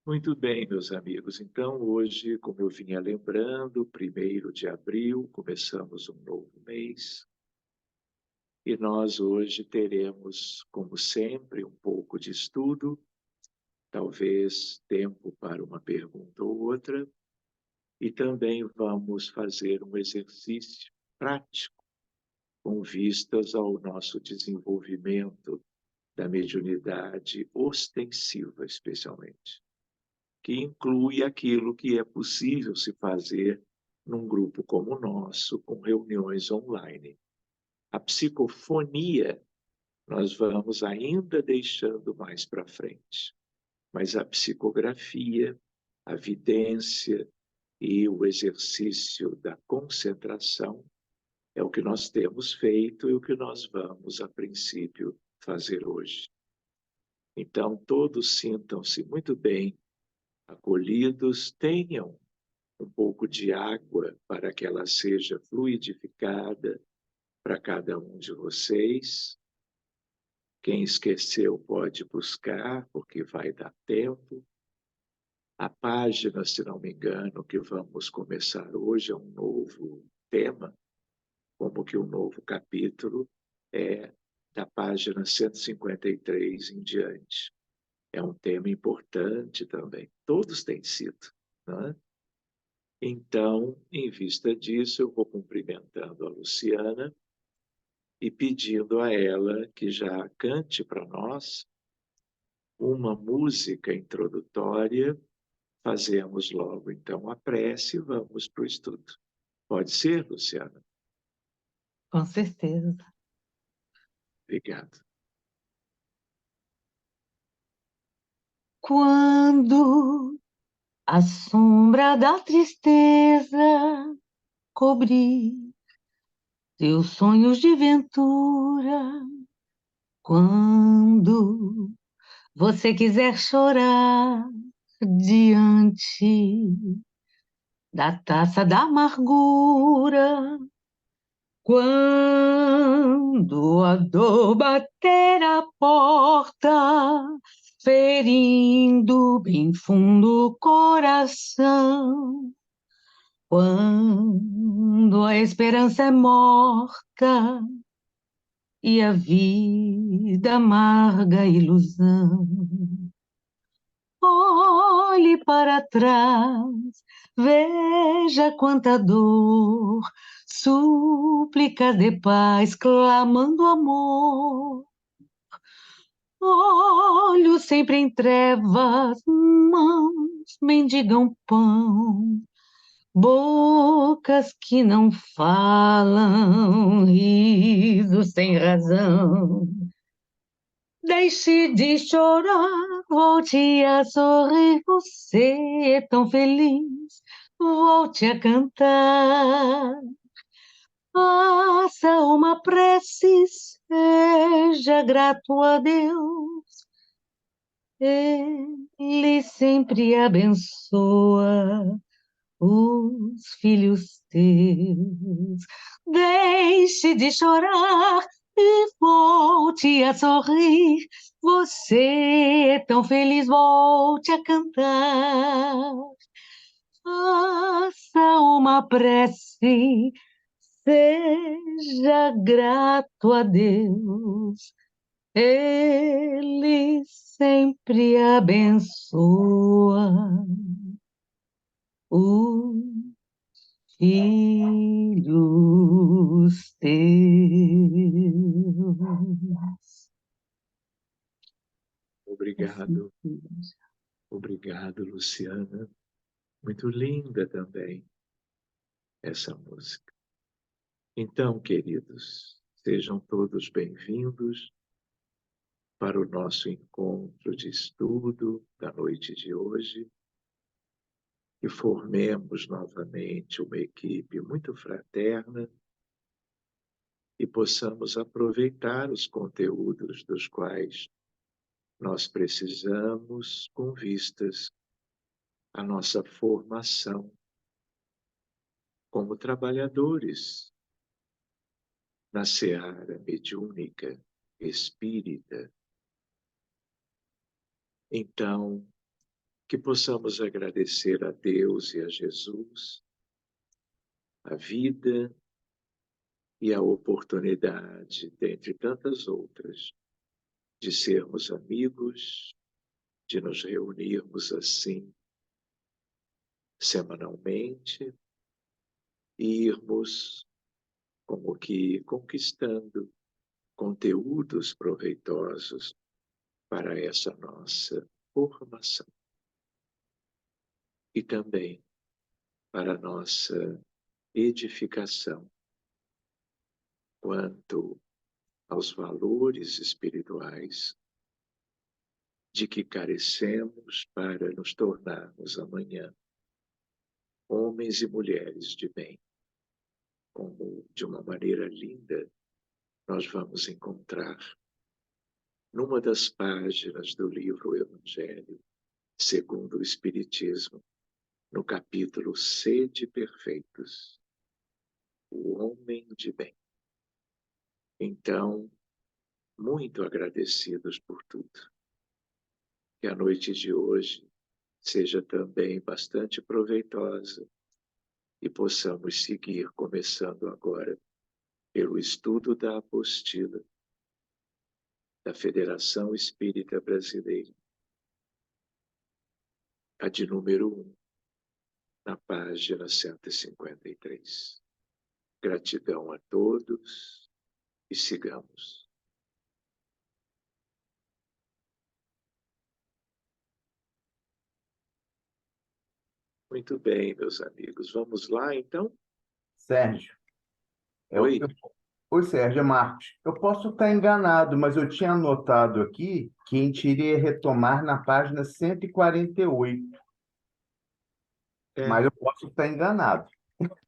Muito bem, meus amigos. Então, hoje, como eu vinha lembrando, 1º de abril, começamos um novo mês. E nós hoje teremos, como sempre, um pouco de estudo, talvez tempo para uma pergunta ou outra, e também vamos fazer um exercício prático com vistas ao nosso desenvolvimento da mediunidade ostensiva, especialmente, que inclui aquilo que é possível se fazer num grupo como o nosso, com reuniões online. A psicofonia nós vamos ainda deixando mais para frente, mas a psicografia, a vidência e o exercício da concentração é o que nós temos feito e o que nós vamos, a princípio, fazer hoje. Então, todos sintam-se muito bem acolhidos, tenham um pouco de água para que ela seja fluidificada para cada um de vocês. Quem esqueceu pode buscar, porque vai dar tempo. A página, se não me engano, que vamos começar hoje é um novo tema, como que um novo capítulo é da página 153 em diante. É um tema importante também. Todos têm sido, não é? Então, em vista disso, eu vou cumprimentando a Luciana e pedindo a ela que já cante para nós uma música introdutória. Fazemos logo, então, a prece e vamos para o estudo. Pode ser, Luciana? Com certeza. Obrigado. Quando a sombra da tristeza cobrir teus sonhos de ventura, quando você quiser chorar diante da taça da amargura, quando a dor bater a porta, ferindo bem fundo o coração, quando a esperança é morta e a vida amarga ilusão. Olhe para trás, veja quanta dor, súplicas de paz clamando amor. Olhos sempre em trevas, mãos mendigam pão, bocas que não falam, risos sem razão. Deixe de chorar, volte a sorrir, você é tão feliz, volte a cantar. Faça uma prece, seja grato a Deus, Ele sempre abençoa os filhos teus. Deixe de chorar e volte a sorrir. Você é tão feliz, volte a cantar. Faça uma prece, seja grato a Deus. Ele sempre abençoa os filhos teus. Obrigado, obrigado, Luciana. Muito linda também essa música. Então, queridos, sejam todos bem-vindos para o nosso encontro de estudo da noite de hoje e formemos novamente uma equipe muito fraterna e possamos aproveitar os conteúdos dos quais nós precisamos com vistas à nossa formação como trabalhadores na seara mediúnica, espírita. Então, que possamos agradecer a Deus e a Jesus, a vida e a oportunidade, dentre tantas outras, de sermos amigos, de nos reunirmos assim semanalmente e irmos como que conquistando conteúdos proveitosos para essa nossa formação e também para a nossa edificação quanto aos valores espirituais de que carecemos para nos tornarmos amanhã homens e mulheres de bem, como de uma maneira linda nós vamos encontrar numa das páginas do livro Evangelho segundo o Espiritismo, no capítulo Sede Perfeitos, o homem de bem. Então, muito agradecidos por tudo. Que a noite de hoje seja também bastante proveitosa e possamos seguir, começando agora, pelo estudo da apostila da Federação Espírita Brasileira, a de número 1, na página 153. Gratidão a todos e sigamos. Muito bem, meus amigos. Vamos lá, então? Sérgio, Oi? oi, Sérgio, é Marcos. Eu posso estar enganado, mas eu tinha anotado aqui que a gente iria retomar na página 148, mas eu posso estar enganado.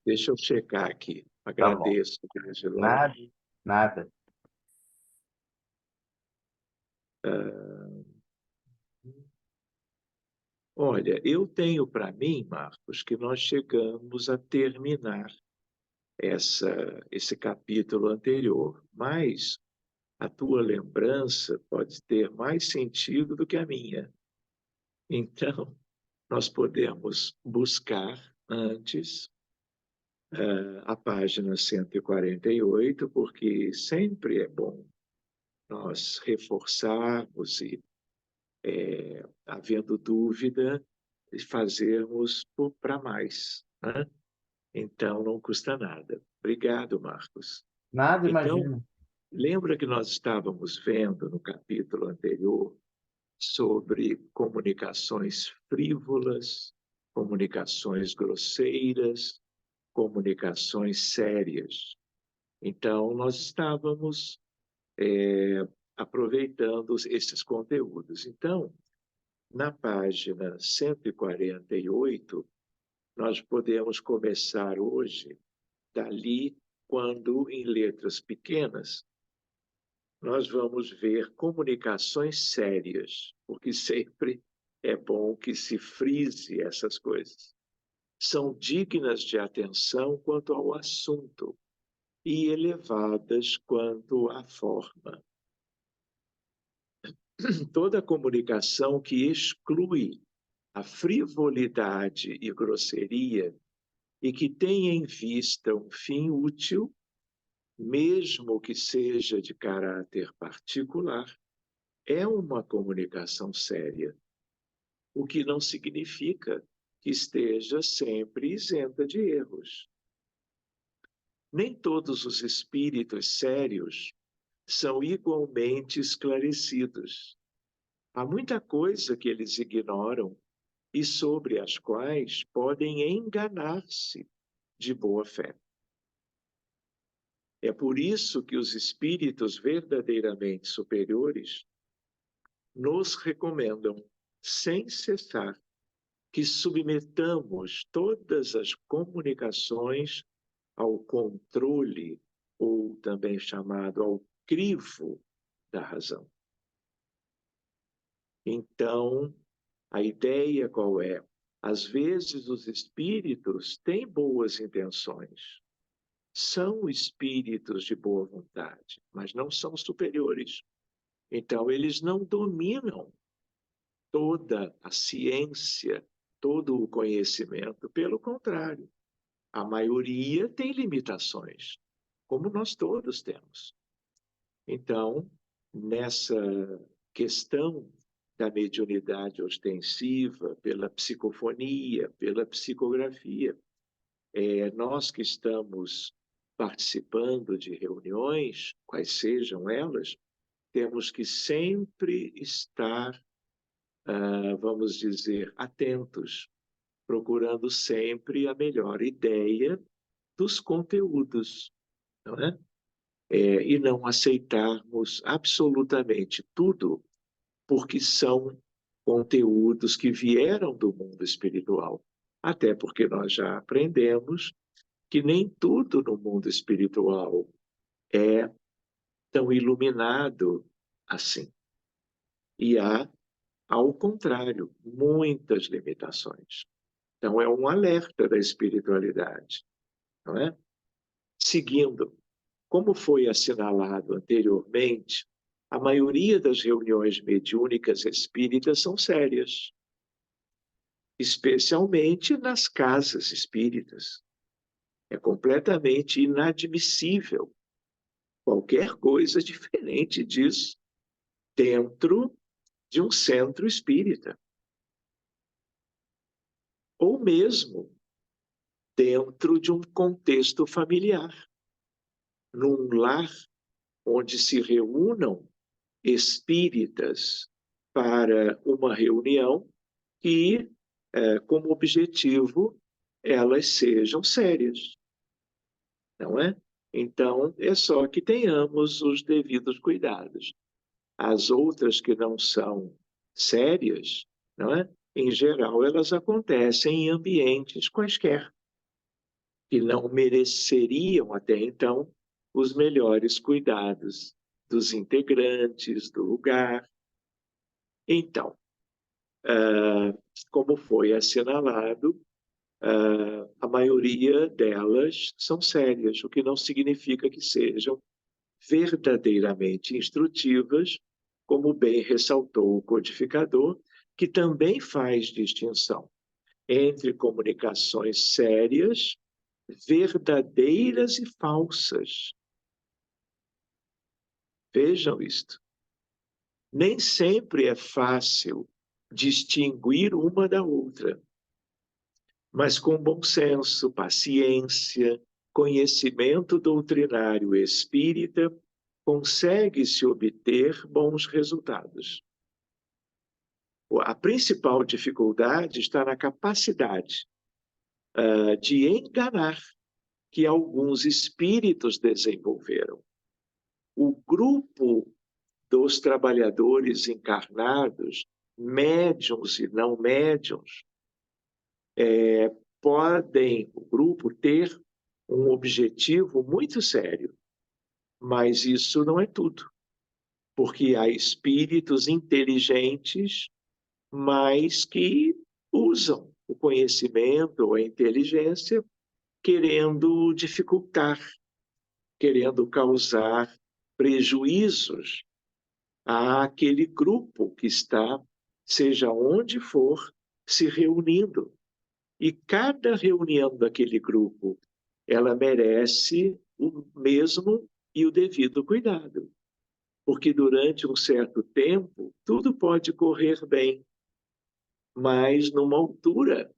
Deixa eu checar aqui. Tá bom. Agradeço, Angela. Nada, nada. Olha, eu tenho para mim, Marcos, que nós chegamos a terminar esse capítulo anterior, mas a tua lembrança pode ter mais sentido do que a minha. Então, nós podemos buscar antes a página 148, porque sempre é bom nós reforçarmos e, havendo dúvida, fazermos para mais, né? Então, não custa nada. Obrigado, Marcos. Nada, Então, imagina. lembra que nós estávamos vendo no capítulo anterior sobre comunicações frívolas, comunicações grosseiras, comunicações sérias. Então, nós estávamos aproveitando esses conteúdos. Então, na página 148, nós podemos começar hoje dali, quando em letras pequenas, nós vamos ver comunicações sérias, porque sempre é bom que se frise essas coisas. São dignas de atenção quanto ao assunto e elevadas quanto à forma. Toda comunicação que exclui a frivolidade e grosseria e que tem em vista um fim útil, mesmo que seja de caráter particular, é uma comunicação séria, o que não significa que esteja sempre isenta de erros. Nem todos os espíritos sérios são igualmente esclarecidos. Há muita coisa que eles ignoram e sobre as quais podem enganar-se de boa fé. É por isso que os espíritos verdadeiramente superiores nos recomendam, sem cessar, que submetamos todas as comunicações ao controle, ou também chamado ao crivo da razão. Então, a ideia qual é? Às vezes os espíritos têm boas intenções, são espíritos de boa vontade, mas não são superiores. Então, eles não dominam toda a ciência, todo o conhecimento. Pelo contrário, a maioria tem limitações, como nós todos temos. Então, nessa questão da mediunidade ostensiva, pela psicofonia, pela psicografia, nós que estamos participando de reuniões, quais sejam elas, temos que sempre estar, vamos dizer, atentos, procurando sempre a melhor ideia dos conteúdos, não é? E não aceitarmos absolutamente tudo, porque são conteúdos que vieram do mundo espiritual. Até porque nós já aprendemos que nem tudo no mundo espiritual é tão iluminado assim. E há, ao contrário, muitas limitações. Então, é um alerta da espiritualidade, não é? Seguindo, como foi assinalado anteriormente, a maioria das reuniões mediúnicas espíritas são sérias, especialmente nas casas espíritas. É completamente inadmissível qualquer coisa diferente disso dentro de um centro espírita. Ou mesmo dentro de um contexto familiar, num lar onde se reúnam espíritas para uma reunião que, como objetivo, elas sejam sérias, não é? Então, é só que tenhamos os devidos cuidados. As outras que não são sérias, não é? Em geral, elas acontecem em ambientes quaisquer, que não mereceriam até então os melhores cuidados dos integrantes do lugar. Então, como foi assinalado, a maioria delas são sérias, o que não significa que sejam verdadeiramente instrutivas, como bem ressaltou o codificador, que também faz distinção entre comunicações sérias, verdadeiras e falsas. Vejam isto. Nem sempre é fácil distinguir uma da outra, mas com bom senso, paciência, conhecimento doutrinário espírita, consegue-se obter bons resultados. A principal dificuldade está na capacidade de enganar que alguns espíritos desenvolveram. O grupo dos trabalhadores encarnados, médiuns e não médiuns, podem, o grupo, ter um objetivo muito sério, mas isso não é tudo, porque há espíritos inteligentes, mas que usam o conhecimento ou a inteligência querendo dificultar, querendo causar prejuízos àquele grupo que está, seja onde for, se reunindo. E cada reunião daquele grupo, ela merece o mesmo e o devido cuidado. Porque durante um certo tempo, tudo pode correr bem, mas numa altura,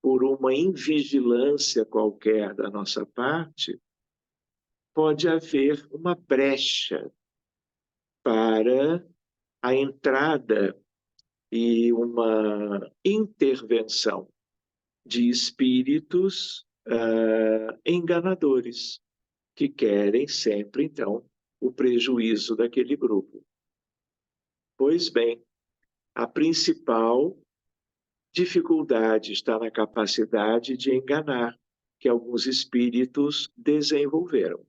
por uma invigilância qualquer da nossa parte, pode haver uma brecha para a entrada e uma intervenção de espíritos enganadores, que querem sempre, então, o prejuízo daquele grupo. Pois bem, a principal dificuldade está na capacidade de enganar que alguns espíritos desenvolveram.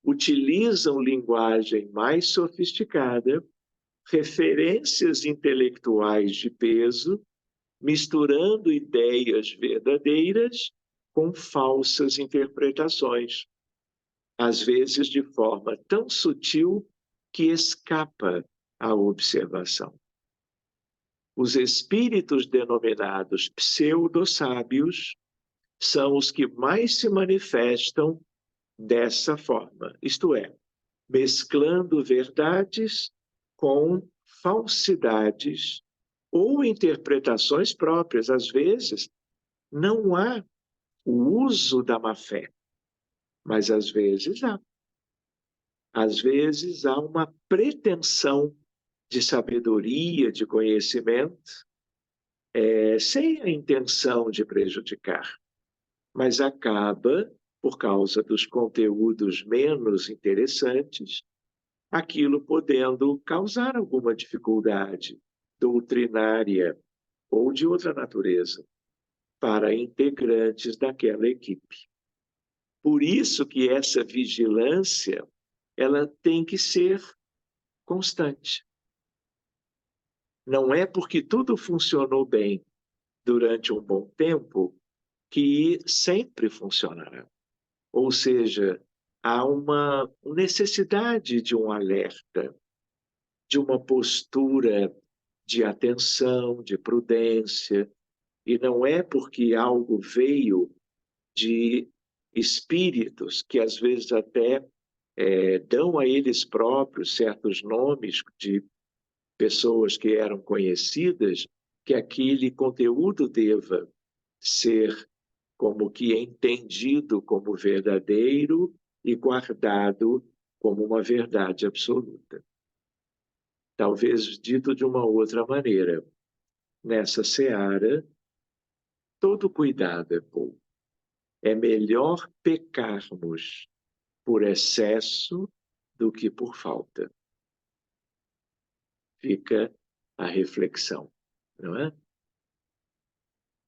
Utilizam linguagem mais sofisticada, referências intelectuais de peso, misturando ideias verdadeiras com falsas interpretações, às vezes de forma tão sutil que escapa à observação. Os espíritos denominados pseudo-sábios são os que mais se manifestam dessa forma, isto é, mesclando verdades com falsidades ou interpretações próprias. Às vezes, não há o uso da má-fé, mas às vezes há. Às vezes há uma pretensão de sabedoria, de conhecimento, sem a intenção de prejudicar, mas acaba, por causa dos conteúdos menos interessantes, aquilo podendo causar alguma dificuldade doutrinária ou de outra natureza para integrantes daquela equipe. Por isso que essa vigilância, ela tem que ser constante. Não é porque tudo funcionou bem durante um bom tempo que sempre funcionará. Ou seja, há uma necessidade de um alerta, de uma postura de atenção, de prudência, e não é porque algo veio de espíritos que às vezes até dão a eles próprios certos nomes de pessoas que eram conhecidas, que aquele conteúdo deva ser como que entendido como verdadeiro e guardado como uma verdade absoluta. Talvez dito de uma outra maneira, nessa seara, todo cuidado é pouco. É melhor pecarmos por excesso do que por falta. Fica a reflexão, não é?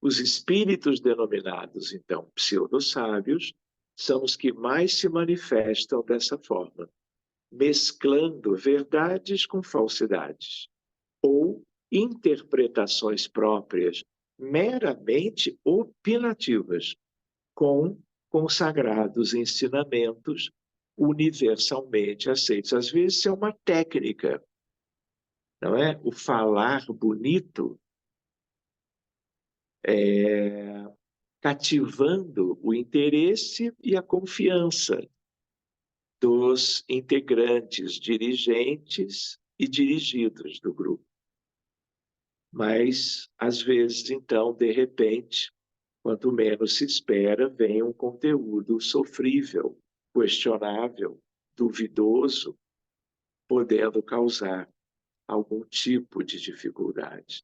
Os espíritos denominados, então, pseudo-sábios, são os que mais se manifestam dessa forma, mesclando verdades com falsidades, ou interpretações próprias meramente opinativas, com consagrados ensinamentos universalmente aceitos. Às vezes é uma técnica, não é? O falar bonito, cativando o interesse e a confiança dos integrantes, dirigentes e dirigidos do grupo. Mas, às vezes, então, de repente, quanto menos se espera, vem um conteúdo sofrível, questionável, duvidoso, podendo causar algum tipo de dificuldade.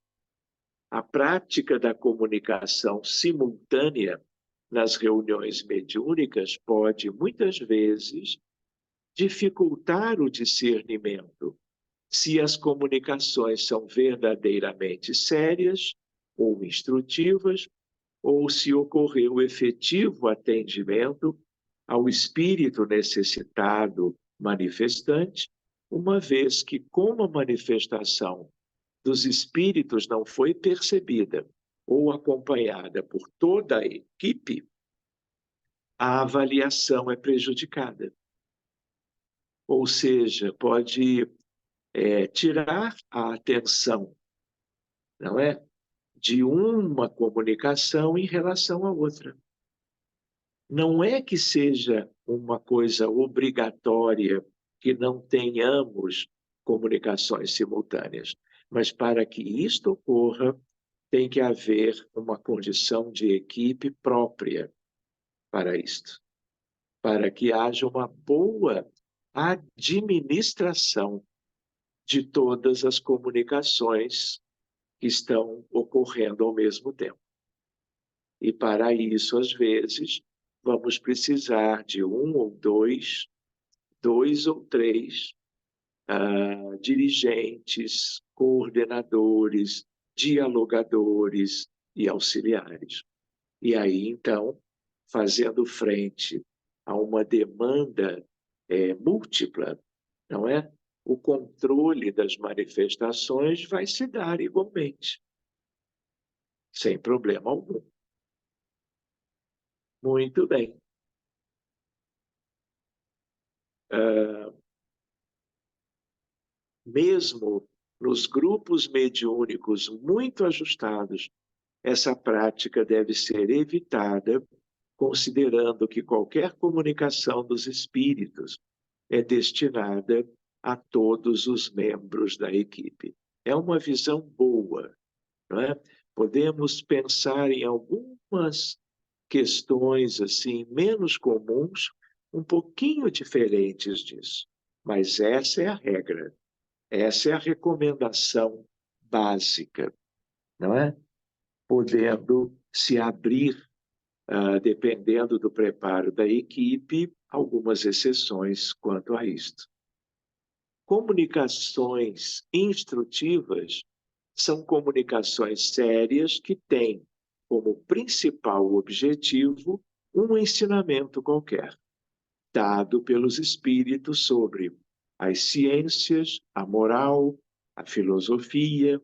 A prática da comunicação simultânea nas reuniões mediúnicas pode, muitas vezes, dificultar o discernimento se as comunicações são verdadeiramente sérias ou instrutivas, ou se ocorreu efetivo atendimento ao espírito necessitado manifestante, uma vez que, como a manifestação dos espíritos não foi percebida ou acompanhada por toda a equipe, a avaliação é prejudicada. Ou seja, pode tirar a atenção, não é, de uma comunicação em relação à outra. Não é que seja uma coisa obrigatória que não tenhamos comunicações simultâneas, mas para que isto ocorra, tem que haver uma condição de equipe própria para isto, para que haja uma boa administração de todas as comunicações que estão ocorrendo ao mesmo tempo. E para isso, às vezes, vamos precisar de um ou dois ou três dirigentes, coordenadores, dialogadores e auxiliares. E aí, então, fazendo frente a uma demanda múltipla, não é? O controle das manifestações vai se dar igualmente, sem problema algum. Muito bem. Mesmo nos grupos mediúnicos muito ajustados, essa prática deve ser evitada, considerando que qualquer comunicação dos espíritos é destinada a todos os membros da equipe. É uma visão boa, não é? Podemos pensar em algumas questões assim menos comuns, um pouquinho diferentes disso, mas essa é a regra, essa é a recomendação básica, não é? Podendo se abrir, dependendo do preparo da equipe, algumas exceções quanto a isto. Comunicações instrutivas são comunicações sérias que têm como principal objetivo um ensinamento qualquer, dado pelos espíritos sobre as ciências, a moral, a filosofia.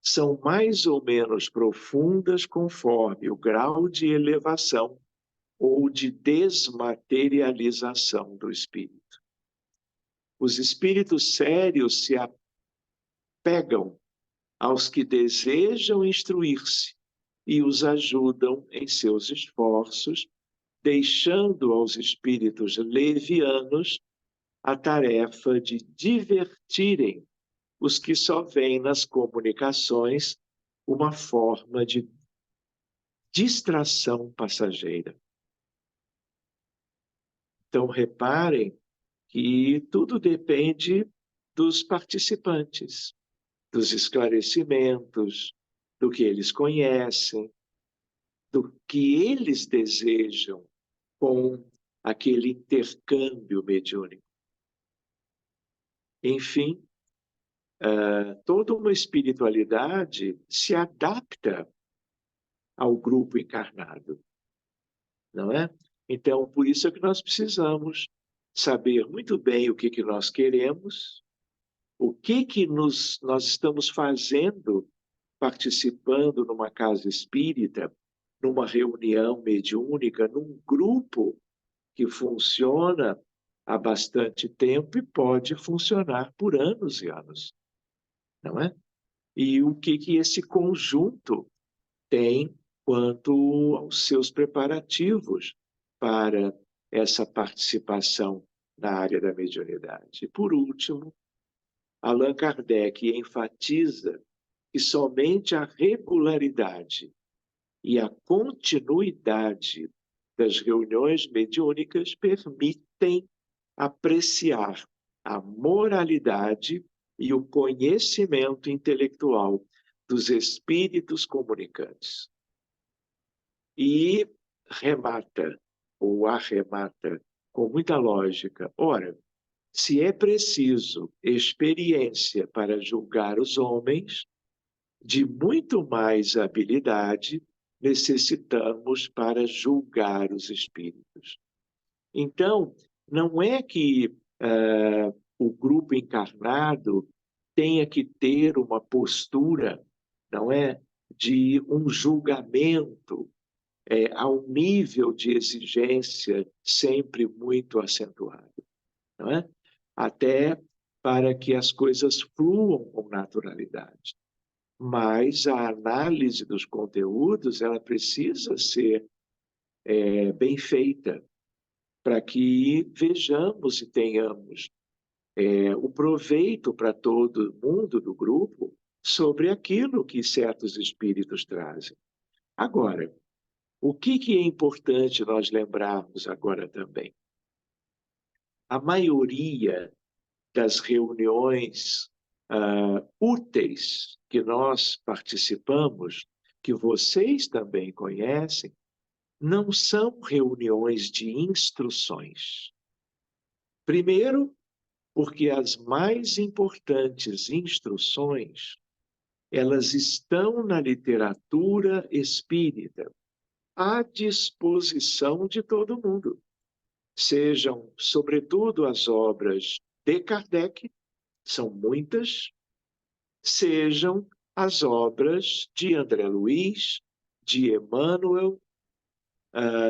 São mais ou menos profundas conforme o grau de elevação ou de desmaterialização do espírito. Os espíritos sérios se apegam aos que desejam instruir-se e os ajudam em seus esforços, deixando aos espíritos levianos a tarefa de divertirem os que só veem nas comunicações uma forma de distração passageira. Então, reparem que tudo depende dos participantes, dos esclarecimentos, do que eles conhecem, do que eles desejam com aquele intercâmbio mediúnico. Enfim, toda uma espiritualidade se adapta ao grupo encarnado, não é? Então, por isso é que nós precisamos saber muito bem o que nós queremos, o que nós estamos fazendo participando numa casa espírita, numa reunião mediúnica, num grupo que funciona há bastante tempo e pode funcionar por anos e anos, não é? E o que esse conjunto tem quanto aos seus preparativos para essa participação na área da mediunidade. E, por último, Allan Kardec enfatiza que somente a regularidade e a continuidade das reuniões mediúnicas permitem apreciar a moralidade e o conhecimento intelectual dos espíritos comunicantes. E remata, ou arremata, com muita lógica. Ora, se é preciso experiência para julgar os homens, de muito mais habilidade necessitamos para julgar os espíritos. Então, não é que o grupo encarnado tenha que ter uma postura, não é, de um julgamento a um nível de exigência sempre muito acentuado, não é? Até para que as coisas fluam com naturalidade. Mas a análise dos conteúdos ela precisa ser bem feita para que vejamos e tenhamos o proveito para todo mundo do grupo sobre aquilo que certos espíritos trazem. Agora, o que é importante nós lembrarmos agora também? A maioria das reuniões úteis que nós participamos, que vocês também conhecem, não são reuniões de instruções. Primeiro, porque as mais importantes instruções, elas estão na literatura espírita, à disposição de todo mundo. Sejam, sobretudo, as obras de Kardec, são muitas, sejam as obras de André Luiz, de Emmanuel,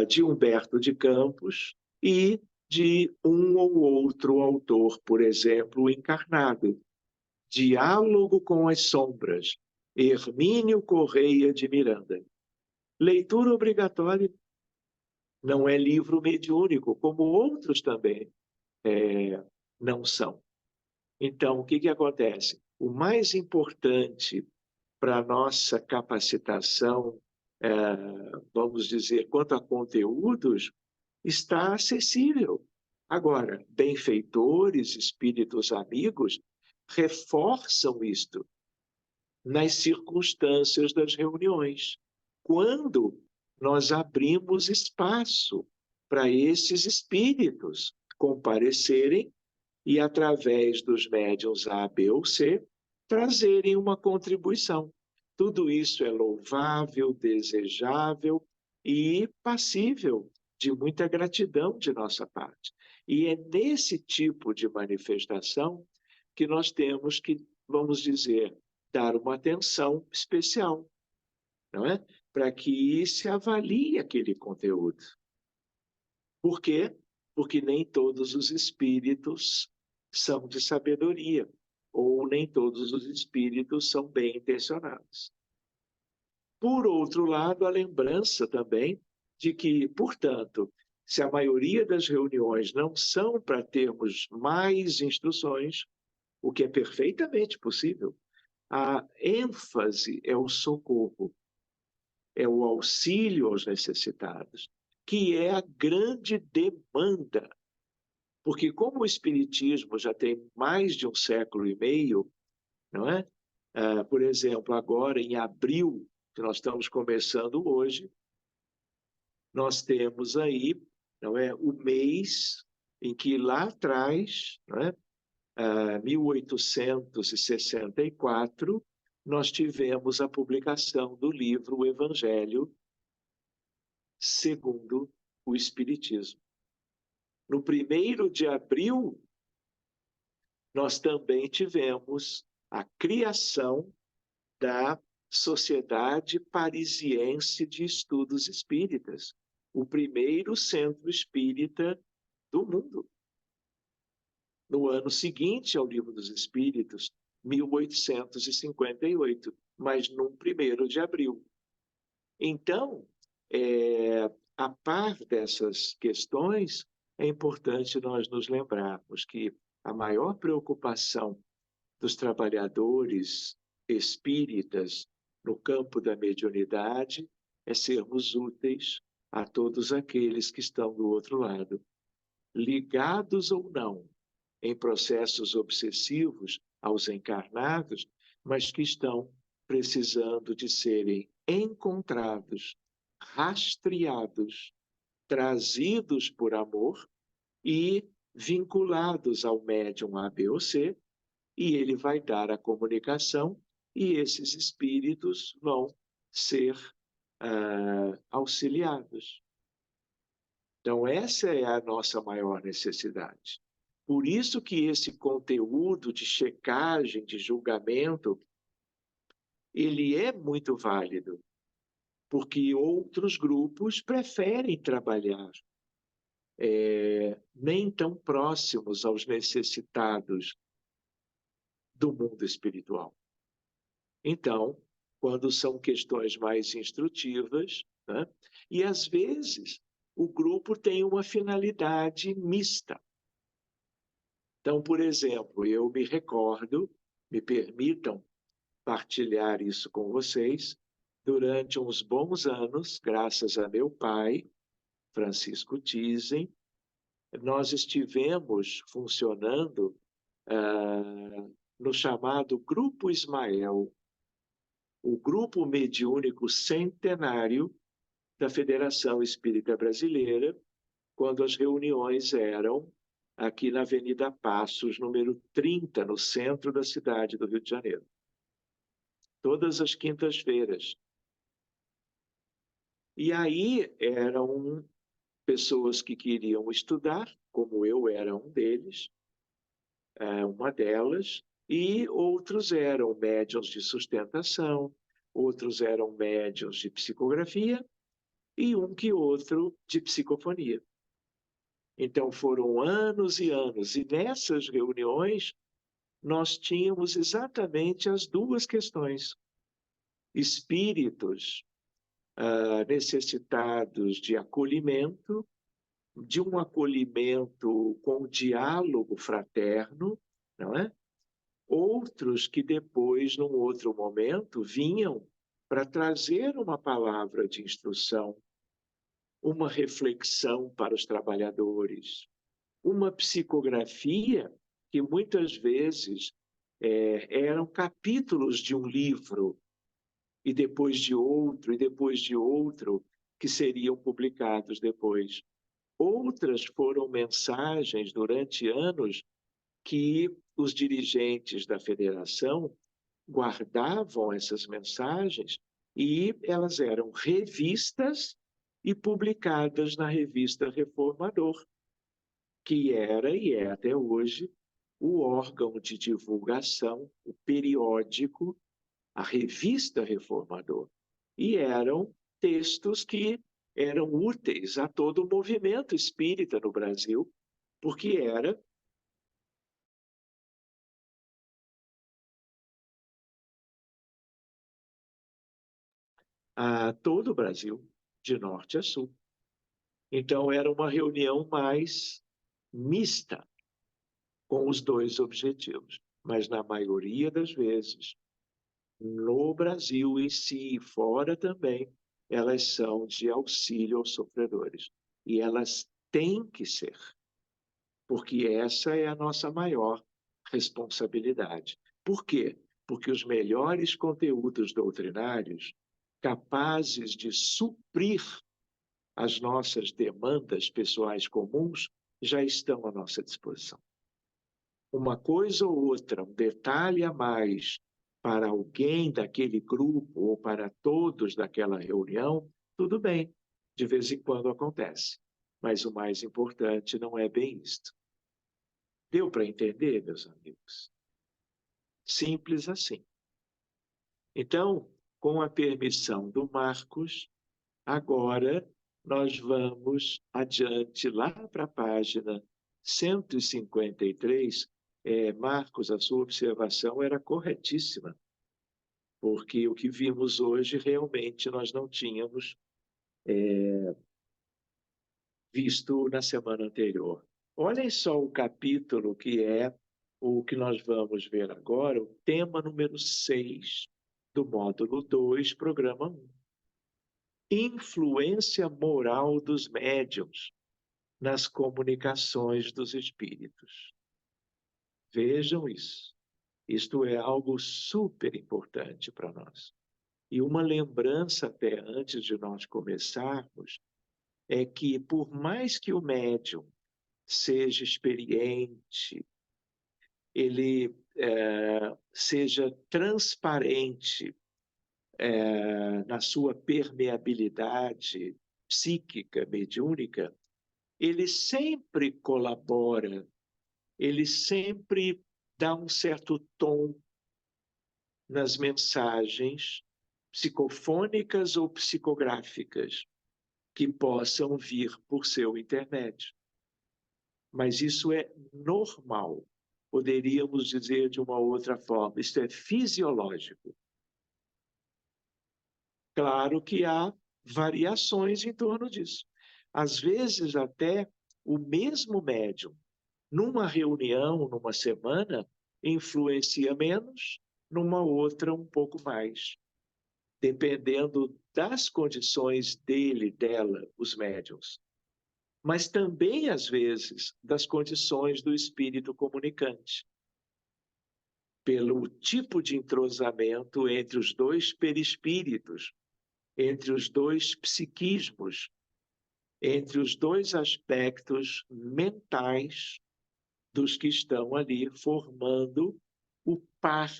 de Humberto de Campos e de um ou outro autor, por exemplo, encarnado, Diálogo com as Sombras, Hermínio Correia de Miranda. Leitura obrigatória, não é livro mediúnico, como outros também não são. Então, o que acontece? O mais importante para a nossa capacitação, vamos dizer, quanto a conteúdos, está acessível. Agora, benfeitores, espíritos amigos, reforçam isto nas circunstâncias das reuniões, quando nós abrimos espaço para esses espíritos comparecerem e, através dos médiuns A, B ou C, trazerem uma contribuição. Tudo isso é louvável, desejável e passível de muita gratidão de nossa parte. E é nesse tipo de manifestação que nós temos que, vamos dizer, dar uma atenção especial, não é? Para que se avalie aquele conteúdo. Por quê? Porque nem todos os espíritos são de sabedoria, ou nem todos os espíritos são bem intencionados. Por outro lado, a lembrança também de que, portanto, se a maioria das reuniões não são para termos mais instruções, o que é perfeitamente possível, a ênfase é o socorro, é o auxílio aos necessitados, que é a grande demanda. Porque como o Espiritismo já tem mais de 1,5 século, não é? Por exemplo, agora em abril, que nós estamos começando hoje, nós temos aí, não é, o mês em que lá atrás, não é, 1864, nós tivemos a publicação do livro O Evangelho segundo o Espiritismo. No 1º de abril, nós também tivemos a criação da Sociedade Parisiense de Estudos Espíritas, o primeiro centro espírita do mundo. No ano seguinte ao Livro dos Espíritos, 1858, mas no 1º de abril. Então, a par dessas questões, é importante nós nos lembrarmos que a maior preocupação dos trabalhadores espíritas no campo da mediunidade é sermos úteis a todos aqueles que estão do outro lado, ligados ou não em processos obsessivos aos encarnados, mas que estão precisando de serem encontrados, rastreados, trazidos por amor e vinculados ao médium A, B ou C, e ele vai dar a comunicação e esses espíritos vão ser auxiliados. Então, essa é a nossa maior necessidade. Por isso que esse conteúdo de checagem, de julgamento, ele é muito válido, porque outros grupos preferem trabalhar nem tão próximos aos necessitados do mundo espiritual. Então, quando são questões mais instrutivas, né? E às vezes o grupo tem uma finalidade mista. Então, por exemplo, eu me recordo, me permitam partilhar isso com vocês, durante uns bons anos, graças a meu pai, Francisco Thyssen, nós estivemos funcionando no chamado Grupo Ismael, o grupo mediúnico centenário da Federação Espírita Brasileira, quando as reuniões eram aqui na Avenida Passos, número 30, no centro da cidade do Rio de Janeiro. Todas as quintas-feiras. E aí eram pessoas que queriam estudar, como eu era um deles, uma delas, e outros eram médiuns de sustentação, outros eram médiuns de psicografia e um que outro de psicofonia. Então foram anos e anos, e nessas reuniões nós tínhamos exatamente as duas questões. Espíritos necessitados de acolhimento, de um acolhimento com diálogo fraterno, não é? Outros que depois, num outro momento, vinham para trazer uma palavra de instrução, uma reflexão para os trabalhadores, uma psicografia que muitas vezes eram capítulos de um livro, e depois de outro, e depois de outro, que seriam publicados depois. Outras foram mensagens durante anos que os dirigentes da federação guardavam essas mensagens e elas eram revistas e publicadas na revista Reformador, que era e é até hoje o órgão de divulgação, o periódico, a revista Reformador. E eram textos que eram úteis a todo o movimento espírita no Brasil, porque era a todo o Brasil, de norte a sul. Então, era uma reunião mais mista, com os dois objetivos. Mas, na maioria das vezes, no Brasil em si e fora também, elas são de auxílio aos sofredores. E elas têm que ser, porque essa é a nossa maior responsabilidade. Por quê? Porque os melhores conteúdos doutrinários, capazes de suprir as nossas demandas pessoais comuns, já estão à nossa disposição. Uma coisa ou outra, um detalhe a mais para alguém daquele grupo ou para todos daquela reunião, tudo bem, de vez em quando acontece. Mas o mais importante não é bem isto. Deu para entender, meus amigos? Simples assim. Então, com a permissão do Marcos, agora nós vamos adiante lá para a página 153. Marcos, a sua observação era corretíssima, porque o que vimos hoje realmente nós não tínhamos visto na semana anterior. Olhem só o capítulo que é o que nós vamos ver agora, o tema número 6 do módulo 2, programa 1. Influência moral dos médiuns nas comunicações dos espíritos. Vejam isso. Isto é algo super importante para nós. E uma lembrança até antes de nós começarmos é que, por mais que o médium seja experiente, ele seja transparente na sua permeabilidade psíquica, mediúnica, ele sempre colabora, ele sempre dá um certo tom nas mensagens psicofônicas ou psicográficas que possam vir por seu intermédio. Mas isso é normal. Poderíamos dizer de uma outra forma, isso é fisiológico. Claro que há variações em torno disso. Às vezes, até o mesmo médium, numa reunião, numa semana, influencia menos, numa outra um pouco mais, dependendo das condições dele, dela, os médiuns. Mas também, às vezes, das condições do espírito comunicante, pelo tipo de entrosamento entre os dois perispíritos, entre os dois psiquismos, entre os dois aspectos mentais dos que estão ali formando o par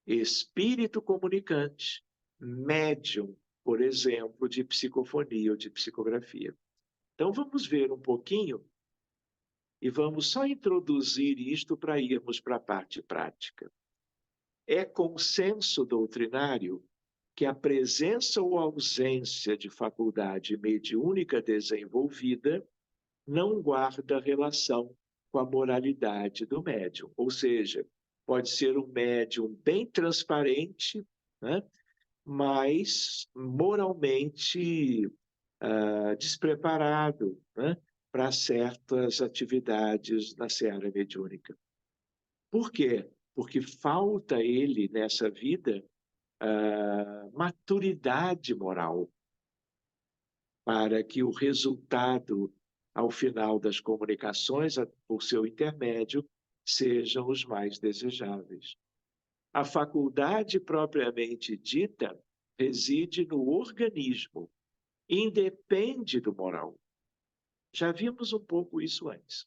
espírito comunicante, médium, por exemplo, de psicofonia ou de psicografia. Então, vamos ver um pouquinho e vamos só introduzir isto para irmos para a parte prática. É consenso doutrinário que a presença ou ausência de faculdade mediúnica desenvolvida não guarda relação com a moralidade do médium. Ou seja, pode ser um médium bem transparente, né? Mas moralmente despreparado, né? Para certas atividades na seara mediúnica. Por quê? Porque falta a ele, nessa vida, maturidade moral, para que o resultado, ao final das comunicações, por seu intermédio, sejam os mais desejáveis. A faculdade propriamente dita reside no organismo, independe do moral. Já vimos um pouco isso antes.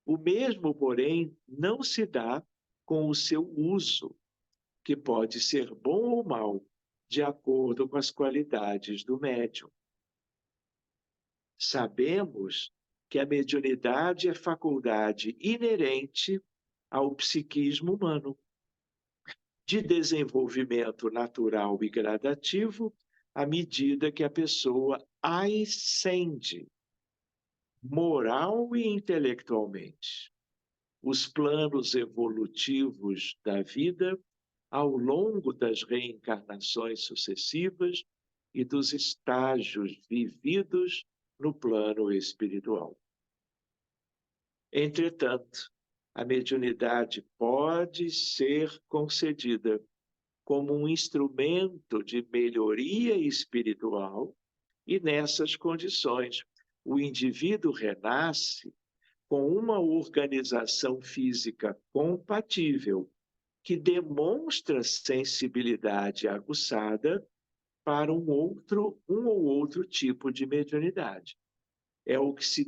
O mesmo, porém, não se dá com o seu uso, que pode ser bom ou mau, de acordo com as qualidades do médium. Sabemos que a mediunidade é faculdade inerente ao psiquismo humano, de desenvolvimento natural e gradativo, à medida que a pessoa ascende, moral e intelectualmente, os planos evolutivos da vida ao longo das reencarnações sucessivas e dos estágios vividos no plano espiritual. Entretanto, a mediunidade pode ser concedida como um instrumento de melhoria espiritual e, nessas condições, o indivíduo renasce com uma organização física compatível que demonstra sensibilidade aguçada para um ou outro tipo de mediunidade. É o que se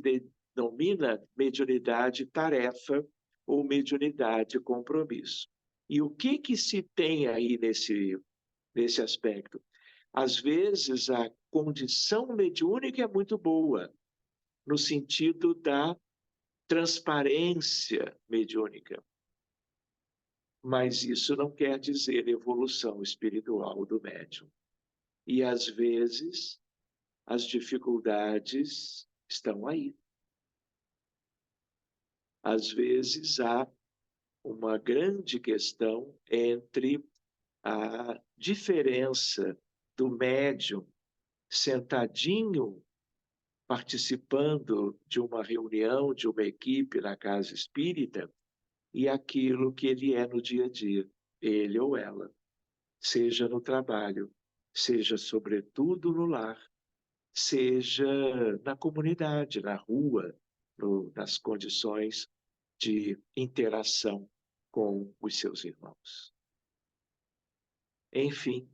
denomina mediunidade tarefa ou mediunidade compromisso. E o que se tem aí nesse aspecto? Às vezes, a condição mediúnica é muito boa, no sentido da transparência mediúnica. Mas isso não quer dizer evolução espiritual do médium. E, às vezes, as dificuldades estão aí. Às vezes, há uma grande questão entre a diferença do médium sentadinho, participando de uma reunião, de uma equipe na casa espírita, e aquilo que ele é no dia a dia, ele ou ela, seja no trabalho, seja sobretudo no lar, seja na comunidade, na rua, nas condições de interação com os seus irmãos. Enfim,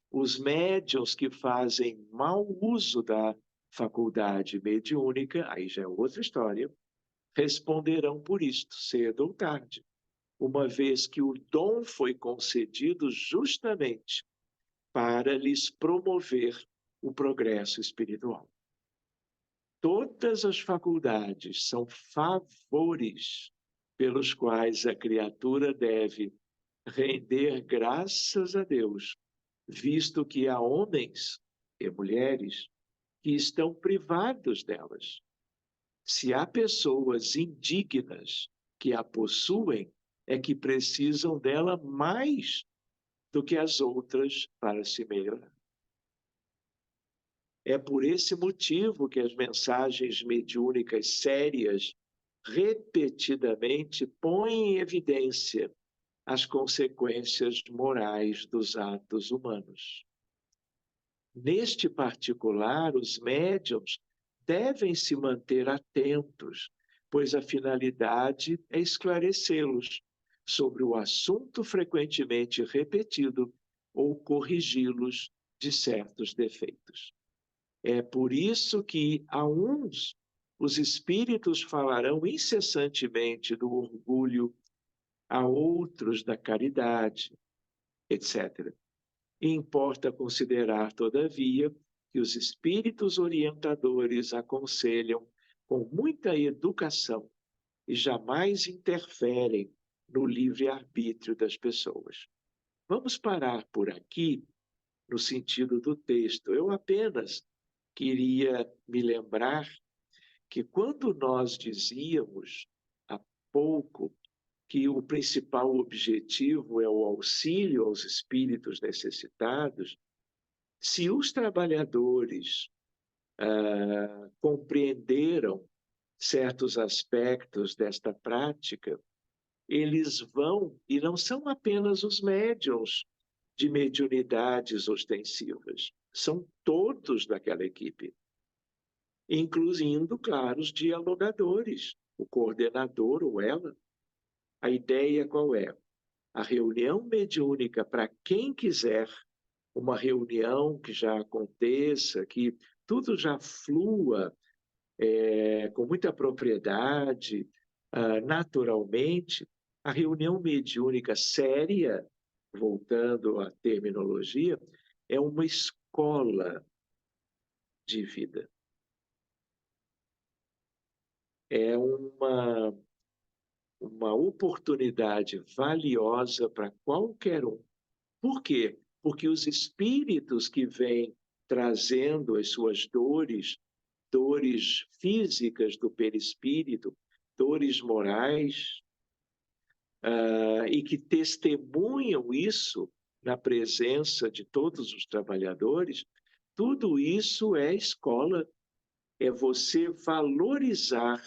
os médiuns que fazem mau uso da faculdade mediúnica, aí já é outra história, responderão por isto, cedo ou tarde, uma vez que o dom foi concedido justamente para lhes promover o progresso espiritual. Todas as faculdades são favores pelos quais a criatura deve render graças a Deus, visto que há homens e mulheres que estão privados delas. Se há pessoas indignas que a possuem, é que precisam dela mais do que as outras para se melhorar. É por esse motivo que as mensagens mediúnicas sérias repetidamente põem em evidência as consequências morais dos atos humanos. Neste particular, os médiuns devem se manter atentos, pois a finalidade é esclarecê-los sobre o assunto frequentemente repetido ou corrigi-los de certos defeitos. É por isso que a uns os espíritos falarão incessantemente do orgulho, a outros da caridade, etc. E importa considerar, todavia, que os espíritos orientadores aconselham com muita educação e jamais interferem no livre-arbítrio das pessoas. Vamos parar por aqui, no sentido do texto. Eu apenas queria me lembrar que quando nós dizíamos, pouco que o principal objetivo é o auxílio aos espíritos necessitados, se os trabalhadores compreenderam certos aspectos desta prática, eles vão, e não são apenas os médiuns de mediunidades ostensivas, são todos daquela equipe, incluindo, claro, os dialogadores, o coordenador ou ela. A ideia qual é? A reunião mediúnica, para quem quiser, uma reunião que já aconteça, que tudo já flua com muita propriedade, naturalmente, a reunião mediúnica séria, voltando à terminologia, é uma escola de vida. É uma oportunidade valiosa para qualquer um. Por quê? Porque os espíritos que vêm trazendo as suas dores físicas do perispírito, dores morais, e que testemunham isso na presença de todos os trabalhadores, tudo isso é escola, é você valorizar,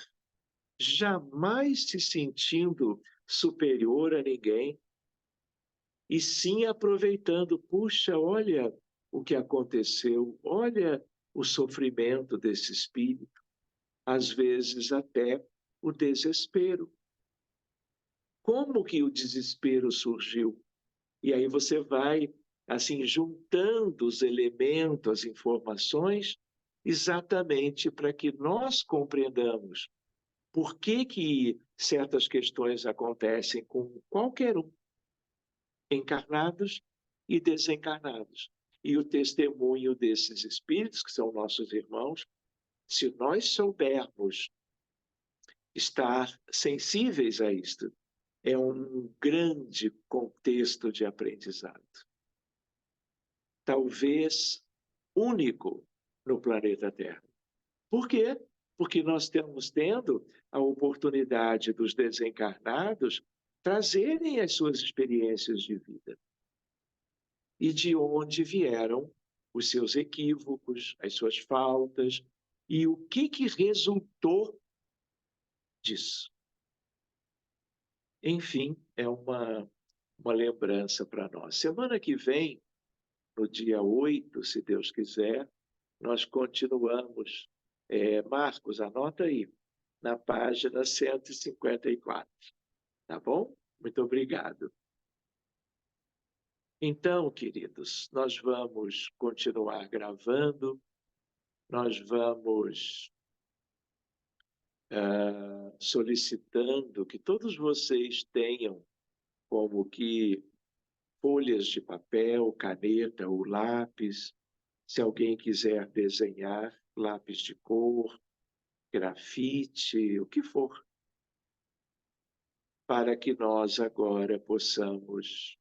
jamais se sentindo superior a ninguém, e sim aproveitando, puxa, olha o que aconteceu, olha o sofrimento desse espírito, às vezes até o desespero. Como que o desespero surgiu? E aí você vai, assim, juntando os elementos, as informações, exatamente para que nós compreendamos por que certas questões acontecem com qualquer um, encarnados e desencarnados. E o testemunho desses espíritos, que são nossos irmãos, se nós soubermos estar sensíveis a isto, é um grande contexto de aprendizado. Talvez único no planeta Terra. Por quê? Porque nós estamos tendo a oportunidade dos desencarnados trazerem as suas experiências de vida. E de onde vieram os seus equívocos, as suas faltas, e o que resultou disso. Enfim, é uma lembrança para nós. Semana que vem, no dia 8, se Deus quiser, nós continuamos. Marcos, anota aí, na página 154. Tá bom? Muito obrigado. Então, queridos, nós vamos continuar gravando, nós vamos solicitando que todos vocês tenham como que folhas de papel, caneta ou lápis, se alguém quiser desenhar, lápis de cor, grafite, o que for, para que nós agora possamos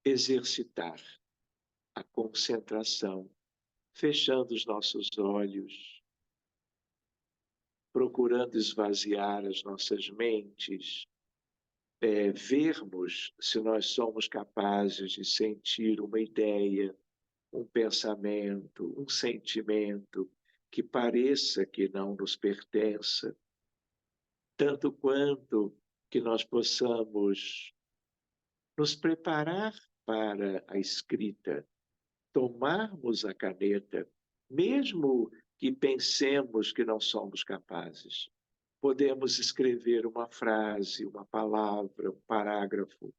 exercitar a concentração, fechando os nossos olhos, procurando esvaziar as nossas mentes, vermos se nós somos capazes de sentir uma ideia, um pensamento, um sentimento que pareça que não nos pertença, tanto quanto que nós possamos nos preparar para a escrita, tomarmos a caneta, mesmo que pensemos que não somos capazes. Podemos escrever uma frase, uma palavra, um parágrafo.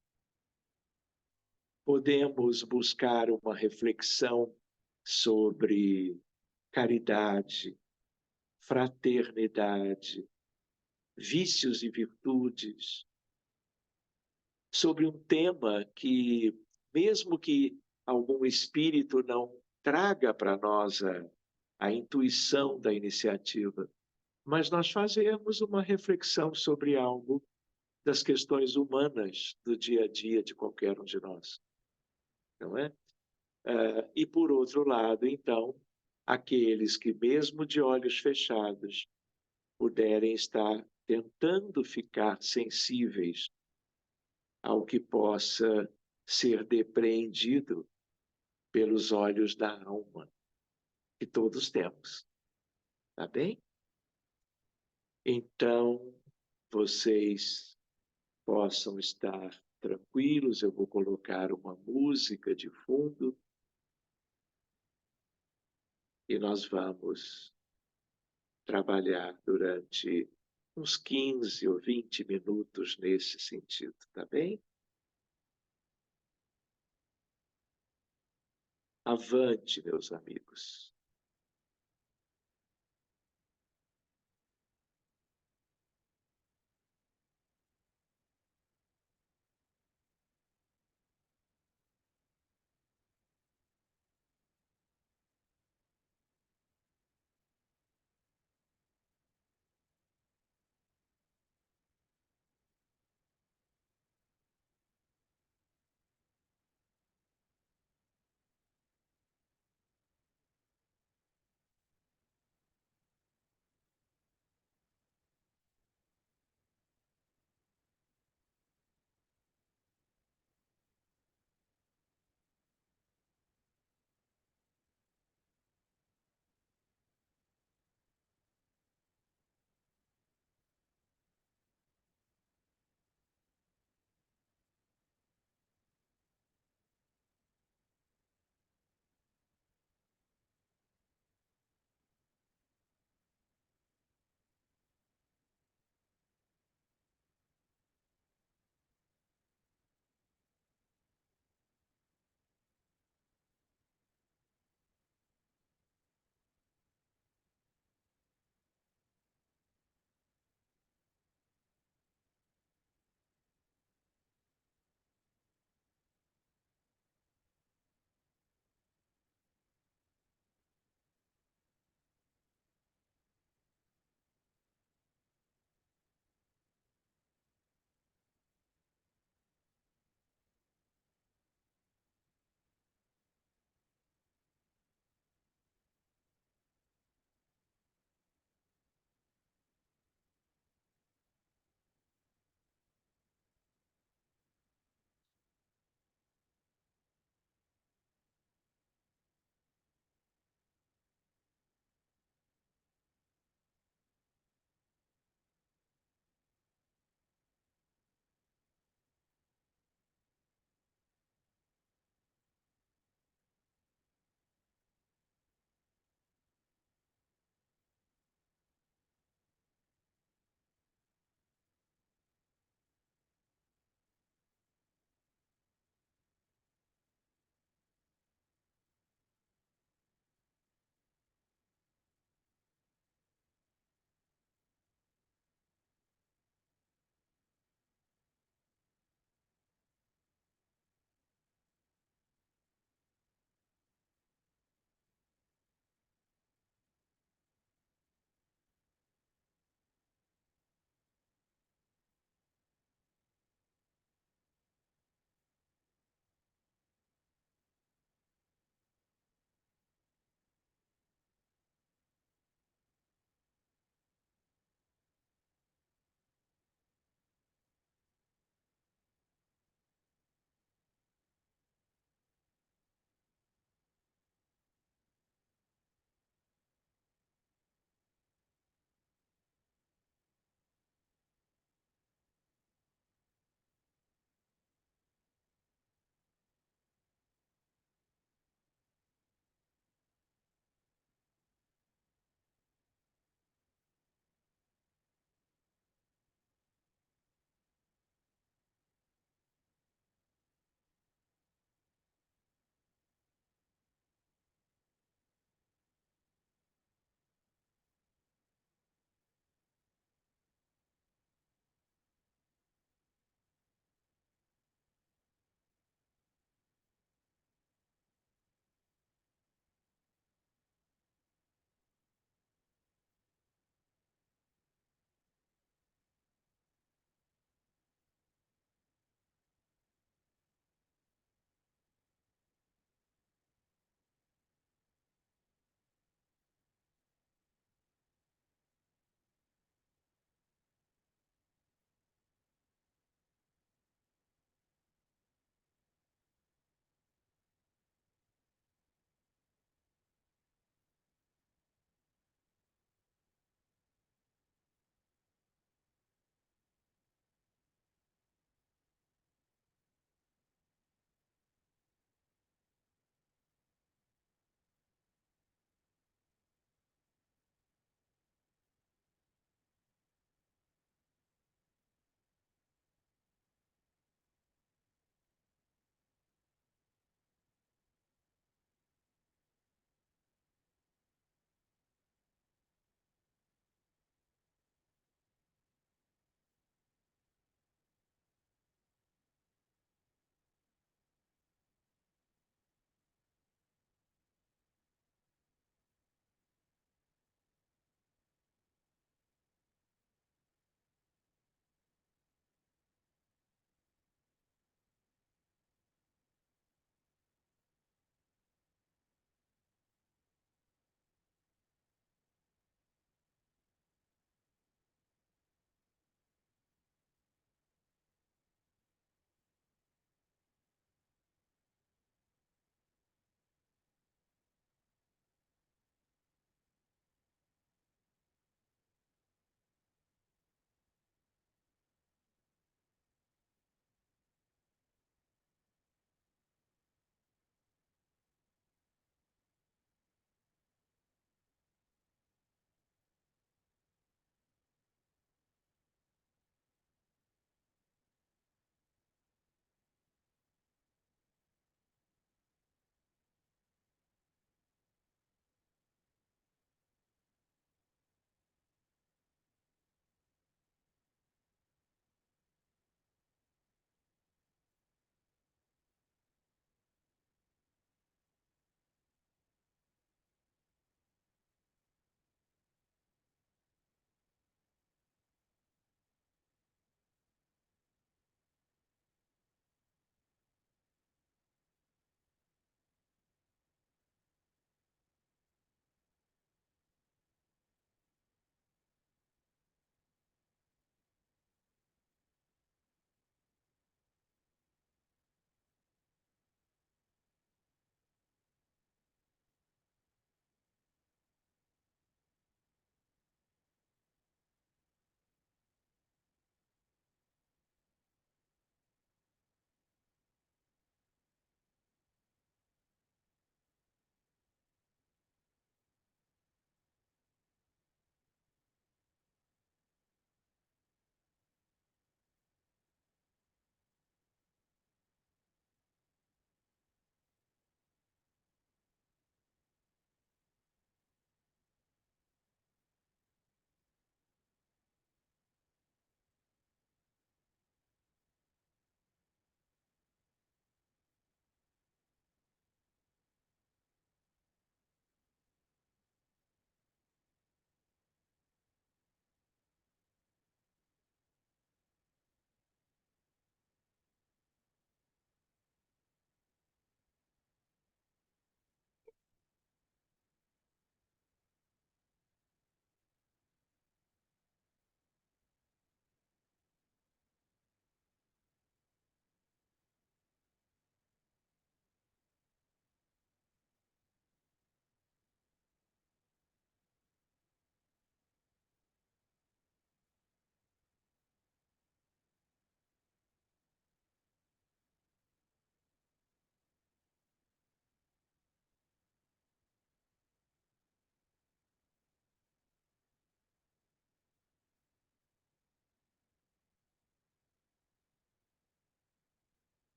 Podemos buscar uma reflexão sobre caridade, fraternidade, vícios e virtudes, sobre um tema que, mesmo que algum espírito não traga para nós a intuição da iniciativa, mas nós fazemos uma reflexão sobre algo das questões humanas do dia a dia de qualquer um de nós, não é? E, por outro lado, então, aqueles que, mesmo de olhos fechados, puderem estar tentando ficar sensíveis ao que possa ser depreendido pelos olhos da alma, que todos temos, tá bem? Então, vocês possam estar tranquilos, eu vou colocar uma música de fundo e nós vamos trabalhar durante uns 15 ou 20 minutos nesse sentido, tá bem? Avante, meus amigos.